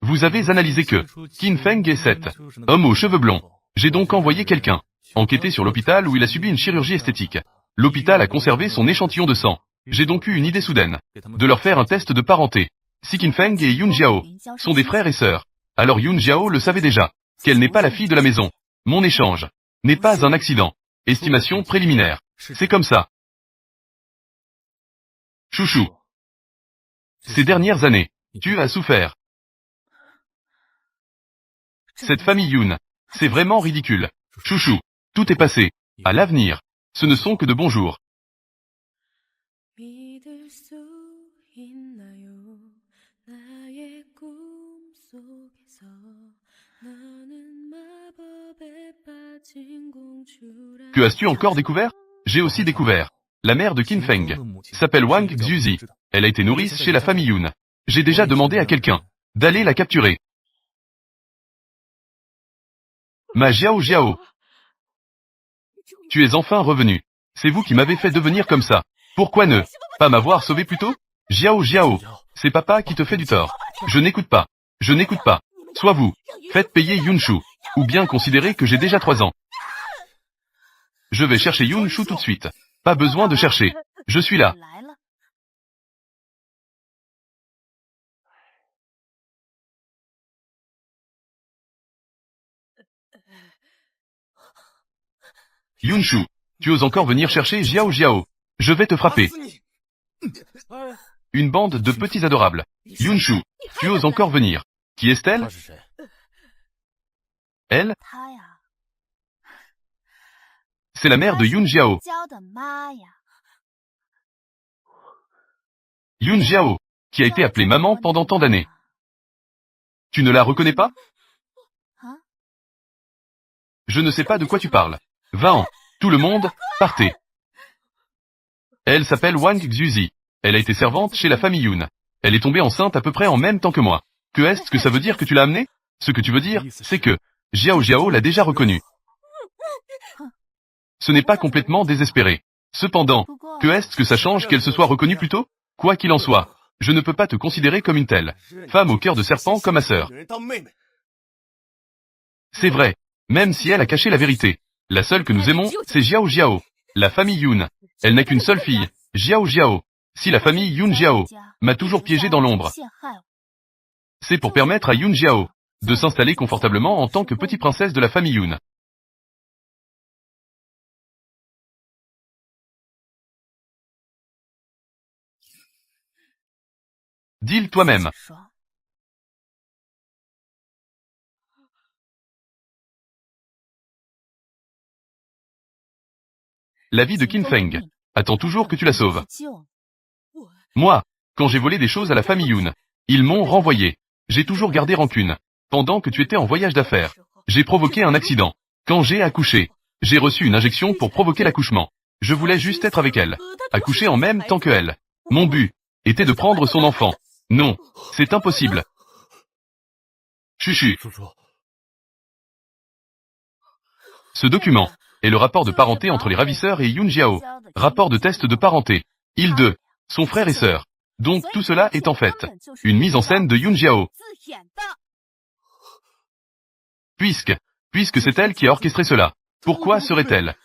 Vous avez analysé que Qin Feng est cet homme aux cheveux blonds. J'ai donc envoyé quelqu'un enquêter sur l'hôpital où il a subi une chirurgie esthétique. L'hôpital a conservé son échantillon de sang. J'ai donc eu une idée soudaine de leur faire un test de parenté. Si Qin Feng et Yun Jiao sont des frères et sœurs, alors Yun Jiao le savait déjà, qu'elle n'est pas la fille de la maison. Mon échange n'est pas un accident. Estimation préliminaire. C'est comme ça. Chouchou. Ces dernières années, tu as souffert. Cette famille Yoon, c'est vraiment ridicule. Chouchou, tout est passé. À l'avenir, ce ne sont que de bons jours. 믿을 수 있나요? 나의 꿈속에서 너는 마법에 빠진 공주라. Que as-tu encore découvert? J'ai aussi découvert. La mère de Qin Feng s'appelle Wang Xuzi. Elle a été nourrice chez la famille Yoon. J'ai déjà demandé à quelqu'un d'aller la capturer. Ma Jiao Jiao. Tu es enfin revenu. C'est vous qui m'avez fait devenir comme ça. Pourquoi ne pas m'avoir sauvé plus tôt? Jiao Jiao. C'est papa qui te fait du tort. Je n'écoute pas. Je n'écoute pas. Soit vous. Faites payer Yunshu. Ou bien considérez que j'ai déjà 3 ans. Je vais chercher Yunshu tout de suite. Pas besoin de chercher. Je suis là. Yunshu. Tu oses encore venir chercher Jiao Jiao. Je vais te frapper. Une bande de petits adorables. Yunshu. Tu oses encore venir. Qui est-elle? Elle? C'est la mère de Yun Jiao. Yun Jiao, qui a été appelée maman pendant tant d'années. Tu ne la reconnais pas? Je ne sais pas de quoi tu parles. Va-en. Tout le monde, partez. Elle s'appelle Wang Xuzi. Elle a été servante chez la famille Yoon. Elle est tombée enceinte à peu près en même temps que moi. Que est-ce que ça veut dire que tu l'as amenée? Ce que tu veux dire, c'est que Jiao Jiao l'a déjà reconnue. Ce n'est pas complètement désespéré. Cependant, que est-ce que ça change qu'elle se soit reconnue plus tôt? Quoi qu'il en soit, je ne peux pas te considérer comme une telle femme au cœur de serpent comme ma sœur. C'est vrai, même si elle a caché la vérité. La seule que nous aimons, c'est Jiao Jiao. La famille Yoon. Elle n'a qu'une seule fille, Jiao Jiao. Si la famille Yun Jiao m'a toujours piégé dans l'ombre, c'est pour permettre à Yun Jiao de s'installer confortablement en tant que petite princesse de la famille Yoon. Dis-le toi-même. La vie de Qin Feng attend toujours que tu la sauves. Moi, quand j'ai volé des choses à la famille Yoon, ils m'ont renvoyé. J'ai toujours gardé rancune. Pendant que tu étais en voyage d'affaires, j'ai provoqué un accident. Quand j'ai accouché, j'ai reçu une injection pour provoquer l'accouchement. Je voulais juste être avec elle, accoucher en même temps que elle. Mon but était de prendre son enfant. Non, c'est impossible. Chuchu. Ce document est le rapport de parenté entre les ravisseurs et Yun Jiao. Rapport de test de parenté. Ils deux sont frères et sœurs. Donc tout cela est en fait une mise en scène de Yun Jiao. Puisque c'est elle qui a orchestré cela. Pourquoi serait-elle?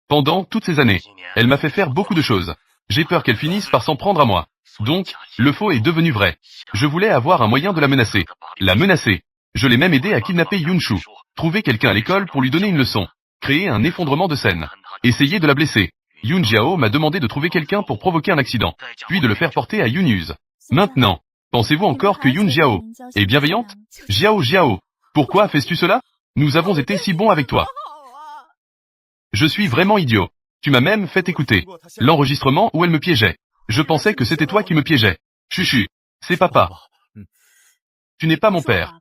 Pendant toutes ces années, elle m'a fait faire beaucoup de choses. J'ai peur qu'elle finisse par s'en prendre à moi. Donc, le faux est devenu vrai. Je voulais avoir un moyen de la menacer. La menacer. Je l'ai même aidé à kidnapper Yunshu. Trouver quelqu'un à l'école pour lui donner une leçon. Créer un effondrement de scène. Essayer de la blesser. Yun Jiao m'a demandé de trouver quelqu'un pour provoquer un accident, puis de le faire porter à Yunus. Maintenant, pensez-vous encore que Yun Jiao est bienveillante? Jiao Jiao, pourquoi fais-tu cela? Nous avons été si bons avec toi. Je suis vraiment idiot. Tu m'as même fait écouter l'enregistrement où elle me piégeait. Je pensais que c'était toi qui me piégeais. Chuchu, c'est papa. Tu n'es pas mon père.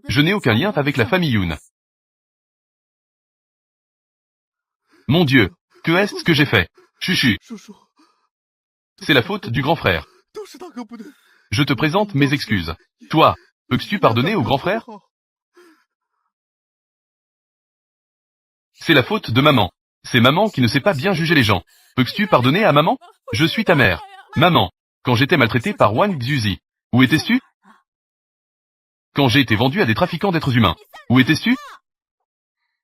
Je n'ai aucun lien avec la famille Yoon. Mon Dieu, que est-ce que j'ai fait? Chuchu. C'est la faute du grand frère. Je te présente mes excuses. Toi, peux-tu pardonner au grand frère? C'est la faute de maman. C'est maman qui ne sait pas bien juger les gens. Peux-tu pardonner à maman? Je suis ta mère. Maman, quand j'étais maltraité par Wang Xuzi, où étais-tu? Quand j'ai été vendu à des trafiquants d'êtres humains, où étais-tu?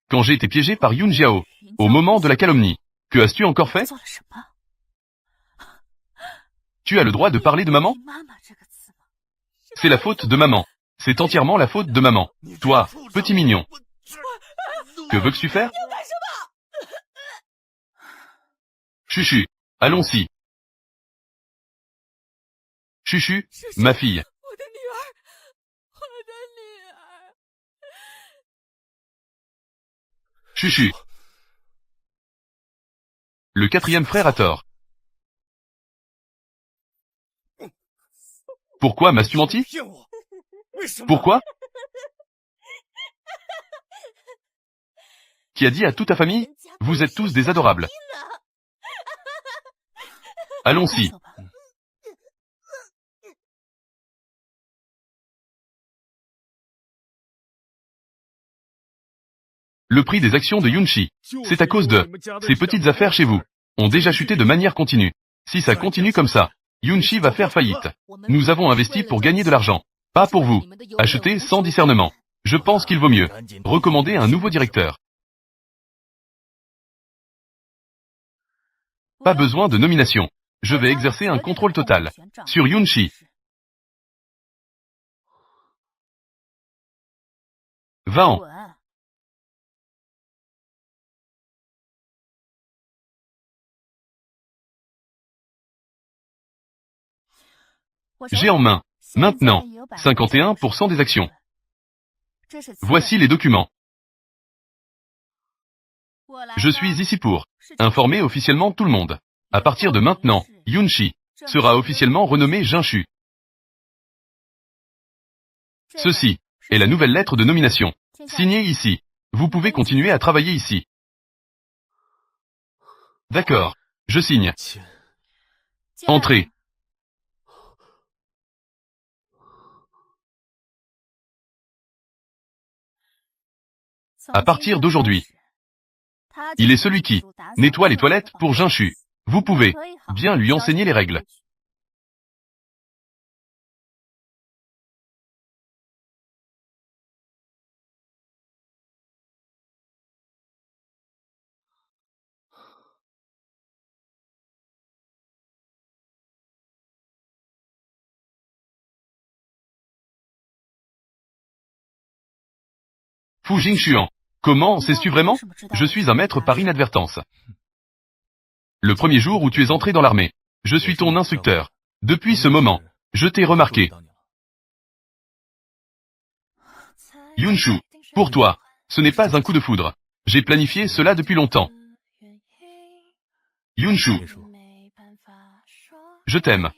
Quand j'ai été piégé par Yun Jiao, au moment de la calomnie, que as-tu encore fait? Tu as le droit de parler de maman? C'est la faute de maman. C'est entièrement la faute de maman. Toi, petit mignon. Que veux-tu faire? Chuchu. Allons-y. Chuchu, ma fille. Chuchu. Le quatrième frère a tort. Pourquoi m'as-tu menti? Pourquoi? Qui a dit à toute ta famille? Vous êtes tous des adorables. Allons-y. Le prix des actions de Yunshi, c'est à cause de ces petites affaires chez vous, ont déjà chuté de manière continue. Si ça continue comme ça, Yunshi va faire faillite. Nous avons investi pour gagner de l'argent, pas pour vous. Acheter sans discernement. Je pense qu'il vaut mieux recommander un nouveau directeur. Pas besoin de nomination. Je vais exercer un contrôle total sur Yunshi. 20 ans. J'ai en main, maintenant, 51% des actions. Voici les documents. Je suis ici pour informer officiellement tout le monde. À partir de maintenant, Yunshi sera officiellement renommé Jinshu. Ceci est la nouvelle lettre de nomination. Signée ici. Vous pouvez continuer à travailler ici. D'accord. Je signe. Entrez. À partir d'aujourd'hui, il est celui qui nettoie les toilettes pour Jinshu. Vous pouvez bien lui enseigner les règles. Fu Jingxuan. Comment sais-tu vraiment? Je suis un maître par inadvertance. Le premier jour où tu es entré dans l'armée, je suis ton instructeur. Depuis ce moment, je t'ai remarqué. Yunshu, pour toi, ce n'est pas un coup de foudre. J'ai planifié cela depuis longtemps. Yunshu, je t'aime.